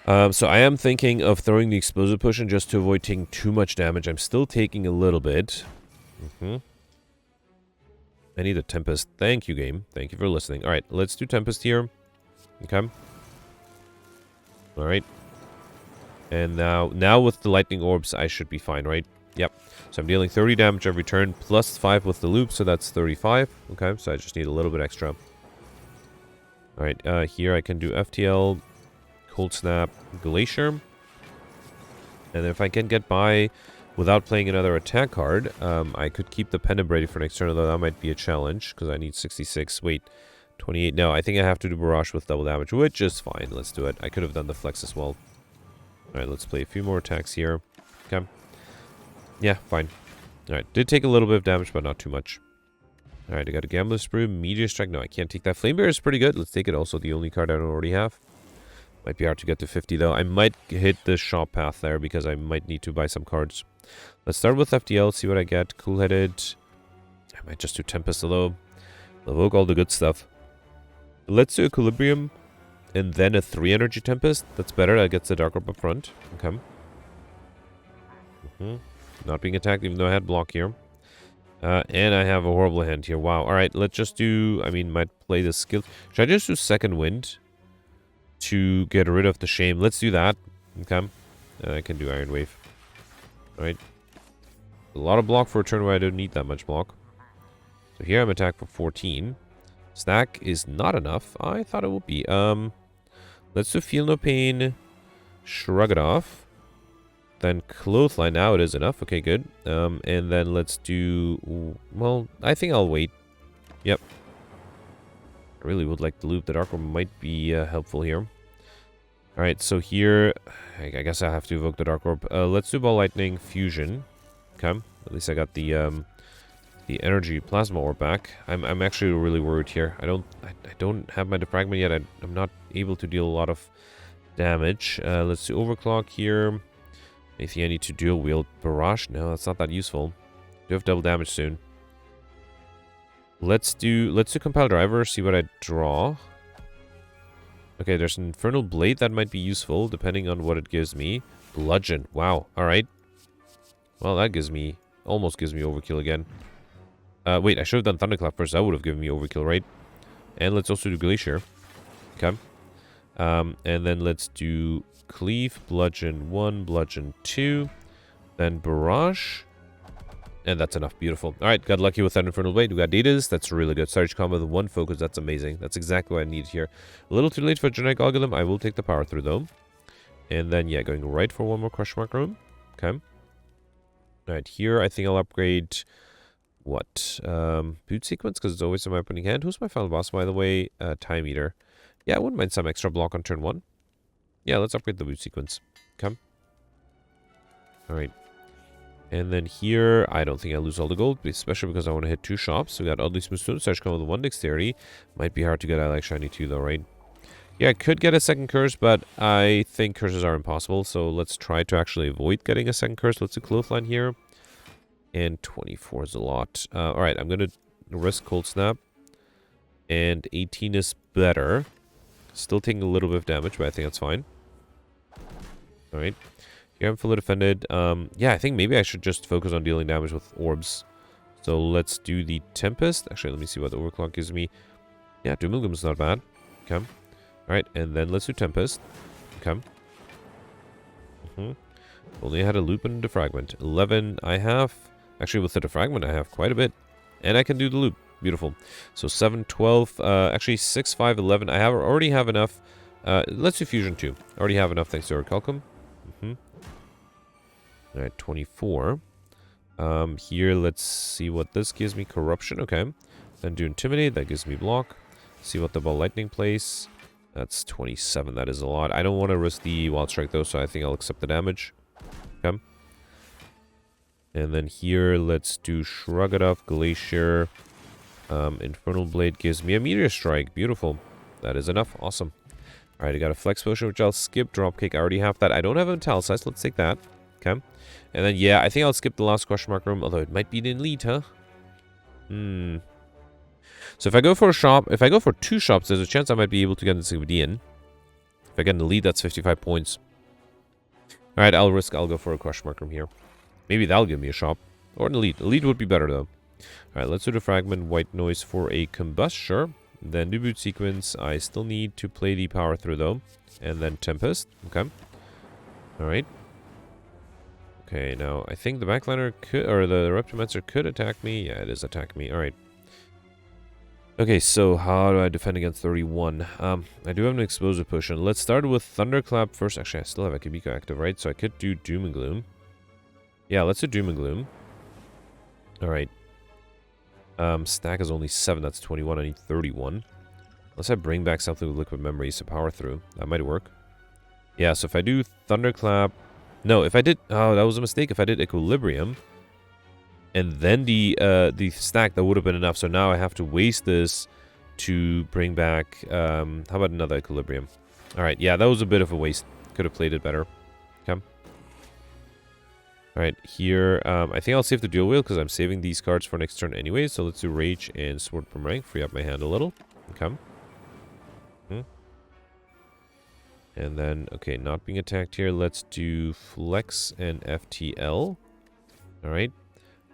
So I am thinking of throwing the Explosive Potion just to avoid taking too much damage. I'm still taking a little bit. I need a Tempest. Thank you, game. Thank you for listening. Alright, let's do Tempest here. Okay. Alright. And now with the Lightning Orbs, I should be fine, right? Yep. So I'm dealing 30 damage every turn, plus 5 with the loop, so that's 35. Okay, so I just need a little bit extra. Alright, here I can do FTL, Cold Snap, Glacier. And if I can get by without playing another attack card, I could keep the Pendant ready for next turn, although that might be a challenge, because I need 66. Wait, 28. No, I think I have to do Barrage with double damage, which is fine. Let's do it. I could have done the Flex as well. Alright, let's play a few more attacks here. Okay. Yeah, fine. Alright, did take a little bit of damage, but not too much. Alright, I got a Gambler's Brew, Meteor Strike. No, I can't take that. Flame Bear is pretty good. Let's take it. Also, the only card I don't already have. Might be hard to get to 50, though. I might hit the shop path there, because I might need to buy some cards. Let's start with FTL, see what I get. Cool-Headed. I might just do Tempest, though. Evoke all the good stuff. Let's do Equilibrium, and then a 3-energy Tempest. That's better. That gets the Dark Orb up front. Okay. Not being attacked, even though I had block here. And I have a horrible hand here. Wow. Alright, let's just do... I mean, might play the skill... Should I just do Second Wind to get rid of the shame? Let's do that. Okay. I can do Iron Wave. Alright. A lot of block for a turn where I don't need that much block. So here I'm attacked for 14. Stack is not enough. I thought it would be. Let's do Feel No Pain. Shrug it off. Then Clothesline. Now it is enough. Okay, good. And then let's do... Well, I think I'll wait. Yep. I really would like the loop. The Dark Orb might be helpful here. Alright, so here... I guess I have to evoke the Dark Orb. Let's do Ball Lightning Fusion. Okay. At least I got the Energy Plasma Orb back. I'm actually really worried here. I don't have my Defragment yet. I'm not able to deal a lot of damage. Let's do Overclock here. Anything I need to dual wield? Barrage? No, that's not that useful. Do have double damage soon. Let's do Compile Driver, see what I draw. Okay, there's an Infernal Blade that might be useful, depending on what it gives me. Bludgeon. Wow. Alright. Well, that almost gives me overkill again. Wait, I should have done Thunderclap first. That would have given me overkill, right? And let's also do Glacier. Okay. And then let's do Cleave, Bludgeon 1, Bludgeon 2, then Barrage. And that's enough. Beautiful. Alright, got lucky with that Infernal Blade. We got Datas. That's really good. Surge combo with 1 focus. That's amazing. That's exactly what I need here. A little too late for Genetic Algorithm. I will take the power through, though. And then, yeah, going right for one more Crush Mark Room. Okay. Alright, here I think I'll upgrade... What? Boot Sequence, because it's always in my opening hand. Who's my final boss, by the way? Time Eater. Yeah, I wouldn't mind some extra block on turn 1. Yeah, let's upgrade the Boot Sequence. Okay. Alright. And then here, I don't think I lose all the gold, especially because I want to hit 2 shops. So we got Oddly Smooth Stone, Search Combo with 1 Dexterity. Might be hard to get. I like Shiny 2 though, right? Yeah, I could get a second curse, but I think curses are impossible. So let's try to actually avoid getting a second curse. Let's do Clothesline here. And 24 is a lot. Alright, I'm going to risk Cold Snap. And 18 is better. Still taking a little bit of damage, but I think that's fine. Alright. Here I'm fully defended. Yeah, I think maybe I should just focus on dealing damage with orbs. So let's do the Tempest. Actually, let me see what the Overclock gives me. Yeah, Doom and Gloom is not bad. Okay. Alright, and then let's do Tempest. Okay. Only had a loop and a defragment. 11 I have. Actually, with the defragment, I have quite a bit. And I can do the loop. Beautiful. So 7, 12, actually 6, 5, 11. I already have enough. Let's do Fusion 2. Already have enough thanks to Orichalcum. Alright, 24. Here, let's see what this gives me. Corruption, okay. Then do Intimidate, that gives me Block. See what the Ball Lightning plays. That's 27, that is a lot. I don't want to risk the Wild Strike though, so I think I'll accept the damage. Okay. And then here, let's do Shrug It Off, Glacier. Infernal Blade gives me a Meteor Strike. Beautiful. That is enough. Awesome. Alright, I got a Flex Potion, which I'll skip. Dropkick, I already have that. I don't have a Metallicize. Let's take that. Okay. And then, yeah, I think I'll skip the last question mark room, although it might be an elite, huh? So if I go for a shop, if I go for 2 shops, there's a chance I might be able to get the CBD in. If I get an elite, that's 55 points. Alright, I'll go for a question mark room here. Maybe that'll give me a shop. Or an elite. Elite would be better, though. Alright, let's do the Fragment, White Noise for a Combust, sure. Then do Boot Sequence. I still need to play the Power Through, though. And then Tempest. Okay. Alright. Okay, now I think the Backliner could, or the Reptomancer could attack me. Yeah, it is attacking me. Alright. Okay, so how do I defend against 31? I do have an Explosive Potion. Let's start with Thunderclap first. Actually, I still have Akabiko active, right? So I could do Doom and Gloom. Yeah, let's do Doom and Gloom. Alright. Stack is only 7. That's 21. I need 31. Unless I bring back something with Liquid Memories to power through. That might work. Yeah, so if I do Thunderclap... No, if I did... Oh, that was a mistake. If I did Equilibrium... And then the stack, that would have been enough. So now I have to waste this to bring back... how about another Equilibrium? Alright, yeah, that was a bit of a waste. Could have played it better. Okay. Alright, here, I think I'll save the Dual Wheel because I'm saving these cards for next turn anyway. So let's do Rage and Sword Boomerang. Free up my hand a little. Okay. And then, okay, not being attacked here. Let's do Flex and FTL. Alright.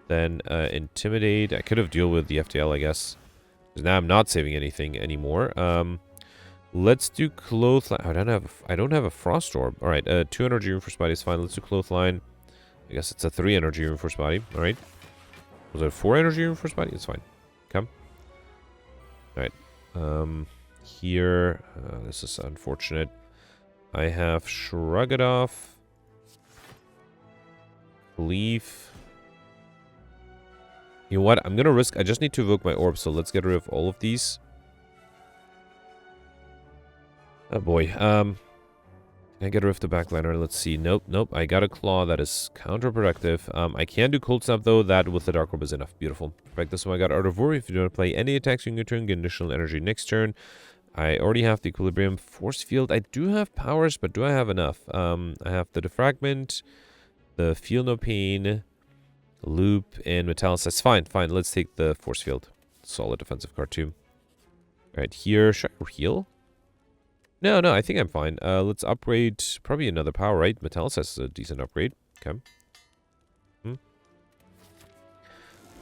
Then, Intimidate. I could have dealt with the FTL, I guess. Because now I'm not saving anything anymore. Let's do Clothesline. I don't have a Frost Orb. Alright, 2 energy room for Spidey is fine. Let's do Clothesline. I guess it's a 3 energy room for Spidey. Alright. Was it a 4 energy room for Spidey? It's fine. Come. Alright. Here. This is unfortunate. I have Shrug It Off. Leaf. You know what? I'm going to risk... I just need to evoke my orb, so let's get rid of all of these. Oh boy. Can I get rid of the Backliner? Let's see. Nope, nope. I got a Claw that is counterproductive. I can do Cold Snap, though. That with the Dark Orb is enough. Beautiful. Perfect. This one I got Art of War. If you don't play any attacks during your turn, get additional energy next turn. I already have the Equilibrium. Force Field. I do have powers, but do I have enough? I have the Defragment, the Feel No Pain, Loop, and Metallicize. Fine, fine. Let's take the Force Field. Solid defensive card, too. Alright, here. Should I heal? No, I think I'm fine. Let's upgrade probably another power, right? Metallicize is a decent upgrade. Okay. And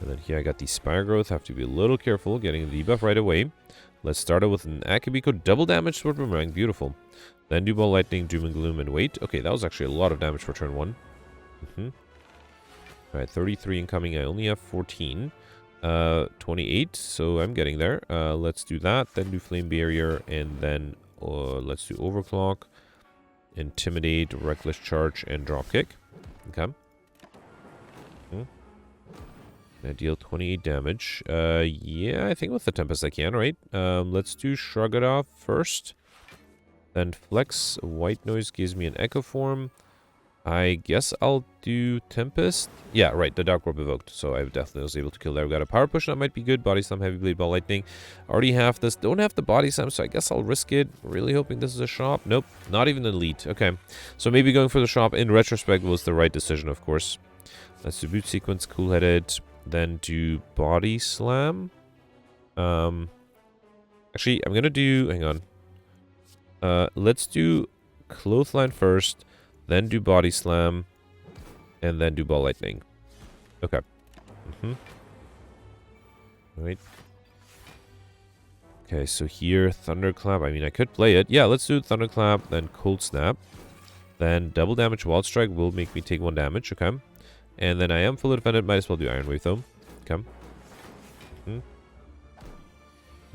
then here I got the Spire Growth. Have to be a little careful getting the debuff right away. Let's start out with an Akabiko. Double damage Sword Boomerang. Beautiful. Then do Ball Lightning, Doom and Gloom, and wait. Okay, that was actually a lot of damage for turn 1. Alright, 33 incoming. I only have 14. 28, so I'm getting there. Let's do that. Then do Flame Barrier, and then let's do Overclock, Intimidate, Reckless Charge, and Dropkick. Okay. I deal 28 damage. Yeah, I think with the Tempest I can, right? Let's do Shrug It Off first. Then Flex. White Noise gives me an Echo Form. I guess I'll do Tempest. Yeah, right, the Dark Orb evoked, so I definitely was able to kill that. I've got a Power Push, that might be good. Body Slam, Heavy Blade, Ball Lightning. Already have this. Don't have the Body Slam, so I guess I'll risk it. Really hoping this is a shop. Nope, not even an elite. Okay, so maybe going for the shop in retrospect was the right decision, of course. Let's do Boot Sequence, Cool-Headed. Then do Body Slam. Actually, I'm gonna do... Hang on. Let's do Clothesline first, then do Body Slam, and then do Ball Lightning. Okay. Alright. Okay, so here, Thunderclap. I mean, I could play it. Yeah, let's do Thunderclap, then Cold Snap. Then double damage Wild Strike will make me take 1 damage, okay. And then I am fully defended, might as well do Iron Wave though. Okay.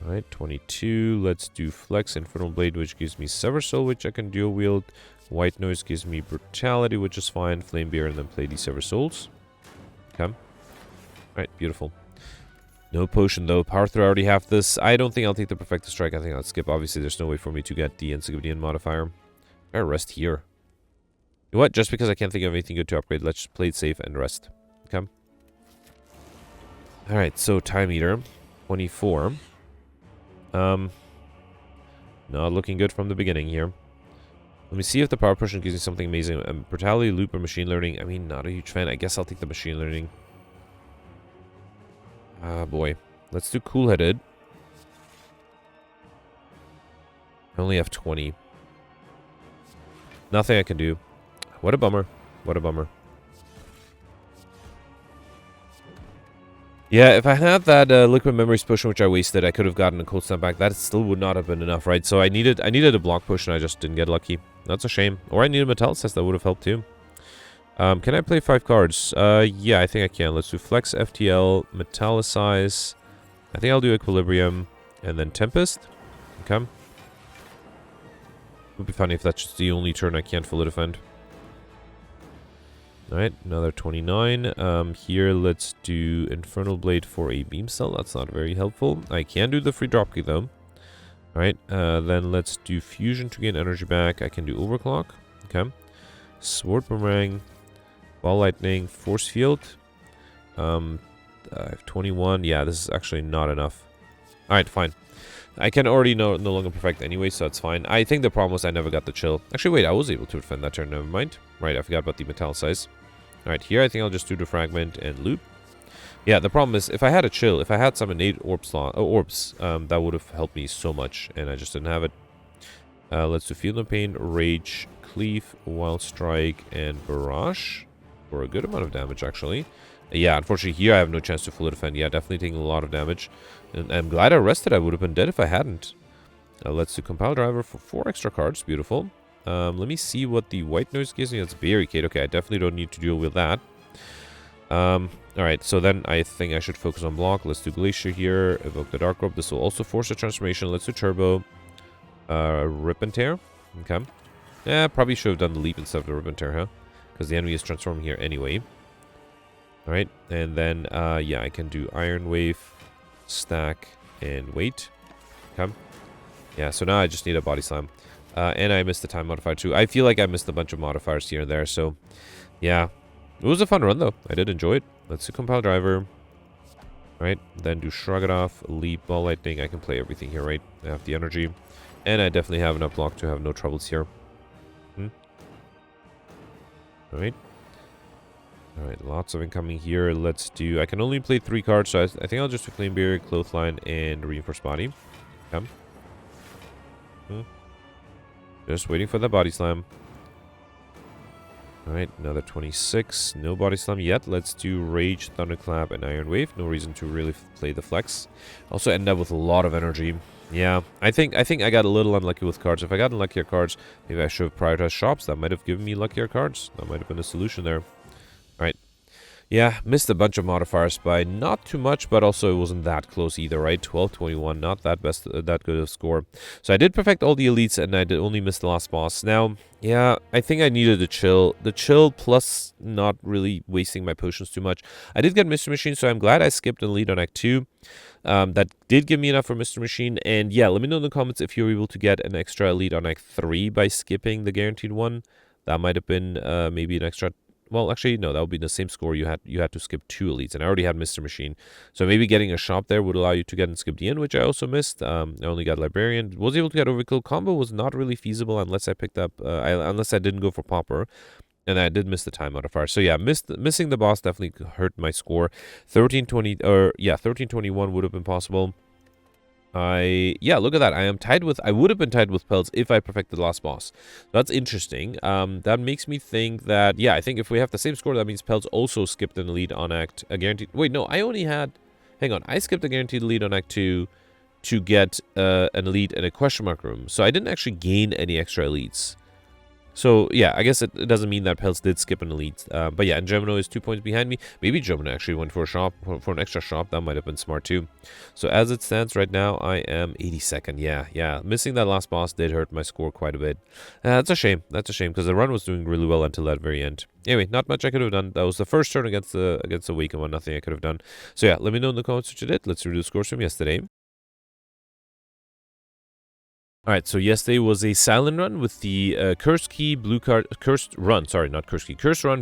Alright, 22. Let's do Flex, Infernal Blade, which gives me Sever Soul, which I can dual wield. White Noise gives me Brutality, which is fine. Flame Beer, and then play these Sever Souls. Okay. Alright, beautiful. No potion though. Power Throw, I already have this. I don't think I'll take the Perfected Strike. I think I'll skip. Obviously, there's no way for me to get the Insignificant modifier. I rest here. You know what? Just because I can't think of anything good to upgrade, let's just play it safe and rest. Okay. Alright, so Time Eater. 24. Not looking good from the beginning here. Let me see if the Power Potion gives me something amazing. Brutality, Loop, or Machine Learning. I mean, not a huge fan. I guess I'll take the Machine Learning. Ah, boy. Let's do Cool-Headed. I only have 20. Nothing I can do. What a bummer. What a bummer. Yeah, if I had that Liquid Memories potion, which I wasted, I could have gotten a Cold Snap back. That still would not have been enough, right? So I needed a block potion. I just didn't get lucky. That's a shame. Or I needed Metallicise. That would have helped too. Can I play 5 cards? Yeah, I think I can. Let's do Flex, FTL, Metallicize. I think I'll do Equilibrium, and then Tempest. Okay. Would be funny if that's just the only turn I can't fully defend. Alright, another 29. Here, let's do Infernal Blade for a Beam Cell. That's not very helpful. I can do the free Dropkey, though. Alright, then let's do Fusion to gain energy back. I can do Overclock. Okay. Sword Boomerang. Ball Lightning. Force Field. I have 21. Yeah, this is actually not enough. Alright, fine. I can already no longer perfect anyway, so that's fine. I think the problem was I never got the chill. Actually, wait, I was able to defend that turn. Never mind. Right, I forgot about the Metallicize. Alright, here I think I'll just do the Fragment and Loop. Yeah, the problem is, if I had a chill, if I had some innate orbs, that would have helped me so much, and I just didn't have it. Let's do Field of Pain, Rage, Cleave, Wild Strike, and Barrage. For a good amount of damage, actually. Yeah, unfortunately, here I have no chance to fully defend. Yeah, definitely taking a lot of damage. And I'm glad I rested. I would have been dead if I hadn't. Let's do Compile Driver for 4 extra cards. Beautiful. Let me see what the White Noise gives me. That's Barricade. Okay, I definitely don't need to deal with that. Alright, so then I think I should focus on block. Let's do Glacier here. Evoke the Dark Orb. This will also force a transformation. Let's do Turbo. Rip and Tear. Okay. Yeah, probably should have done the Leap instead of the Rip and Tear, huh? Because the enemy is transforming here anyway. Alright, and then, yeah, I can do Iron Wave, Stack, and Wait. Okay. Yeah, so now I just need a Body Slam. And I missed the time modifier too. I feel like I missed a bunch of modifiers here and there, so... Yeah. It was a fun run, though. I did enjoy it. Let's do Compile Driver. Alright, then do Shrug It Off, Leap, Ball Lightning. I can play everything here, right? I have the energy. And I definitely have enough block to have no troubles here. Alright. Alright, lots of incoming here. Let's do... I can only play 3 cards, so I think I'll just do Flame Barrier, Clothesline, and Reinforced Body. Okay. Just waiting for the Body Slam. Alright, another 26. No Body Slam yet. Let's do Rage, Thunderclap, and Iron Wave. No reason to really play the Flex. Also end up with a lot of energy. Yeah, I think I got a little unlucky with cards. If I got luckier cards, maybe I should have prioritized shops. That might have given me luckier cards. That might have been a solution there. Alright. Yeah, missed a bunch of modifiers by not too much, but also it wasn't that close either, right? 12-21, not that that good of score. So I did perfect all the elites, and I did only miss the last boss. Now, yeah, I think I needed the chill. The chill plus not really wasting my potions too much. I did get Mr. Machine, so I'm glad I skipped an elite on Act 2. That did give me enough for Mr. Machine. And yeah, let me know in the comments if you're able to get an extra elite on Act 3 by skipping the guaranteed one. That might have been maybe an extra... Well, actually, no, that would be the same score. You had to skip 2 elites, and I already had Mr. Machine. So maybe getting a shop there would allow you to get and skip the end, which I also missed. I only got Librarian. Was able to get Overkill. Combo was not really feasible unless I picked up... unless I didn't go for Popper. And I did miss the time modifier. So yeah, missing the boss definitely hurt my score. 13-20... Or, yeah, 13-21 would have been possible. Yeah, look at that. I would have been tied with Pelts if I perfected the last boss. That's interesting. That makes me think that, yeah, I think if we have the same score, that means Pelts also skipped an elite on Act, a guaranteed, wait, no, I only had, hang on, I skipped a guaranteed elite on Act 2 to get an elite in a question mark room. So I didn't actually gain any extra elites. So, yeah, I guess it doesn't mean that Pelts did skip an elite. But yeah, and Gemino is 2 points behind me. Maybe Gemino actually went for a shop, for an extra shop. That might have been smart too. So as it stands right now, I am 82nd. Yeah. Missing that last boss did hurt my score quite a bit. That's a shame. That's a shame, because the run was doing really well until that very end. Anyway, not much I could have done. That was the first turn against the weakened one. Nothing I could have done. So yeah, let me know in the comments what you did. Let's review the scores from yesterday. Alright, so yesterday was a silent run with the cursed run,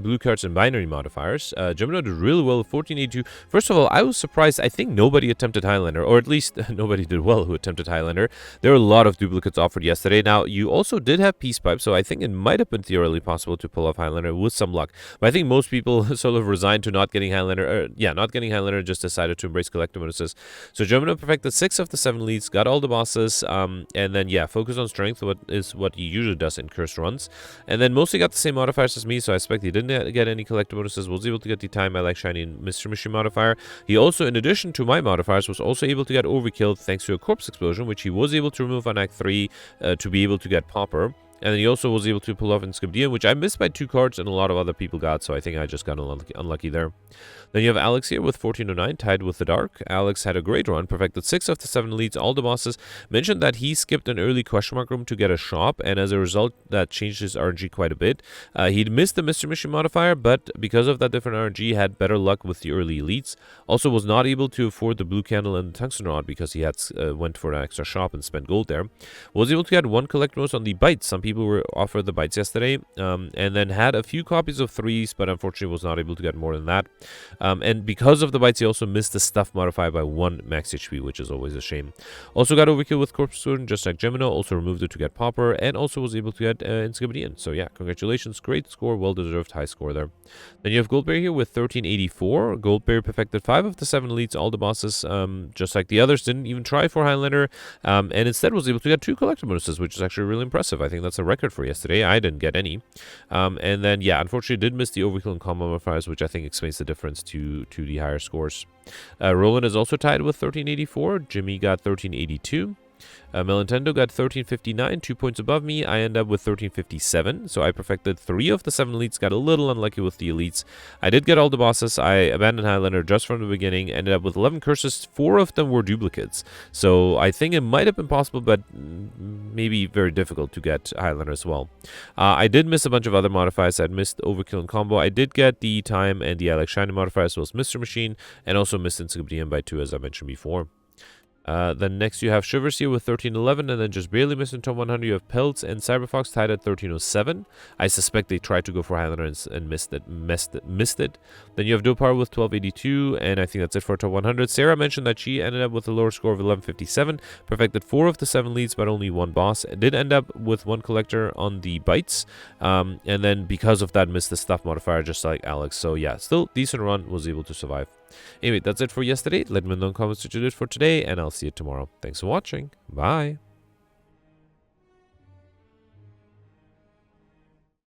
blue cards, and binary modifiers. Gemino did really well with 1482. First of all, I was surprised. I think nobody attempted Highlander, or at least nobody did well who attempted Highlander. There were a lot of duplicates offered yesterday. Now, you also did have Peace Pipe, so I think it might have been theoretically possible to pull off Highlander with some luck. But I think most people sort of resigned to not getting Highlander, just decided to embrace collective bonuses. So Gemino perfected 6 of the 7 leads, got all the bosses, and then, yeah, focus on strength, what he usually does in cursed runs. And then mostly got the same modifiers as me, so I expect he didn't get any collective bonuses. Was able to get the time I like shiny and Mr. Machine modifier. He also, in addition to my modifiers, was also able to get overkill thanks to a corpse explosion, which he was able to remove on Act 3 to be able to get Popper. And then he also was able to pull off in Skibdian, which I missed by 2 cards and a lot of other people got, so I think I just got unlucky there. Then you have Alex here with 1409, tied with the Dark. Alex had a great run, perfected 6 of the 7 leads, all the bosses. Mentioned that he skipped an early question mark room to get a shop, and as a result, that changed his RNG quite a bit. He'd missed the Mr. Mission modifier, but because of that different RNG, had better luck with the early elites. Also was not able to afford the blue candle and the tungsten rod because he had went for an extra shop and spent gold there. Was able to get 1 collectibles on the bites. Some people were offered the bites yesterday, and then had a few copies of 3s, but unfortunately was not able to get more than that. And because of the bites, he also missed the stuff modifier by 1 max HP, which is always a shame. Also got overkill with Corpse Student, just like Gemino. Also removed it to get Popper, and also was able to get Inscription. So yeah, congratulations. Great score. Well-deserved high score there. Then you have Goldberry here with 1384. Goldberry perfected 5 of the 7 elites, all the bosses, just like the others. Didn't even try for Highlander, and instead was able to get 2 collector bonuses, which is actually really impressive. I think that's a record for yesterday. I didn't get any. And then, yeah, unfortunately did miss the overkill and combo modifiers, which I think explains the difference to the higher scores. Roland is also tied with 1384. Jimmy got 1382. Melintendo got 1359, 2 points above me. I end up with 1357, so I perfected 3 of the 7 elites, got a little unlucky with the elites. I did get all the bosses. I abandoned Highlander just from the beginning, ended up with 11 curses. 4 of them were duplicates, so I think it might have been possible, but maybe very difficult to get Highlander as well. I did miss a bunch of other modifiers. I missed overkill and combo. I did get the time and the I like shiny modifier, as well as Mr. Machine, and also missed Inscription by 2, as I mentioned before. Then next you have Shivers here with 1311, and then just barely missing top 100 you have Pelts and Cyberfox tied at 1307. I suspect they tried to go for Highlander and missed it. Then you have Dopar with 1282, and I think that's it for top 100. Sarah mentioned that she ended up with a lower score of 1157, perfected 4 of the 7 leads, but only 1 boss. Did end up with 1 collector on the bites, and then because of that missed the stuff modifier just like Alex. So yeah, still decent run, was able to survive. Anyway, that's it for yesterday. Let me know in the comments what you did for today, and I'll see you tomorrow. Thanks for watching. Bye.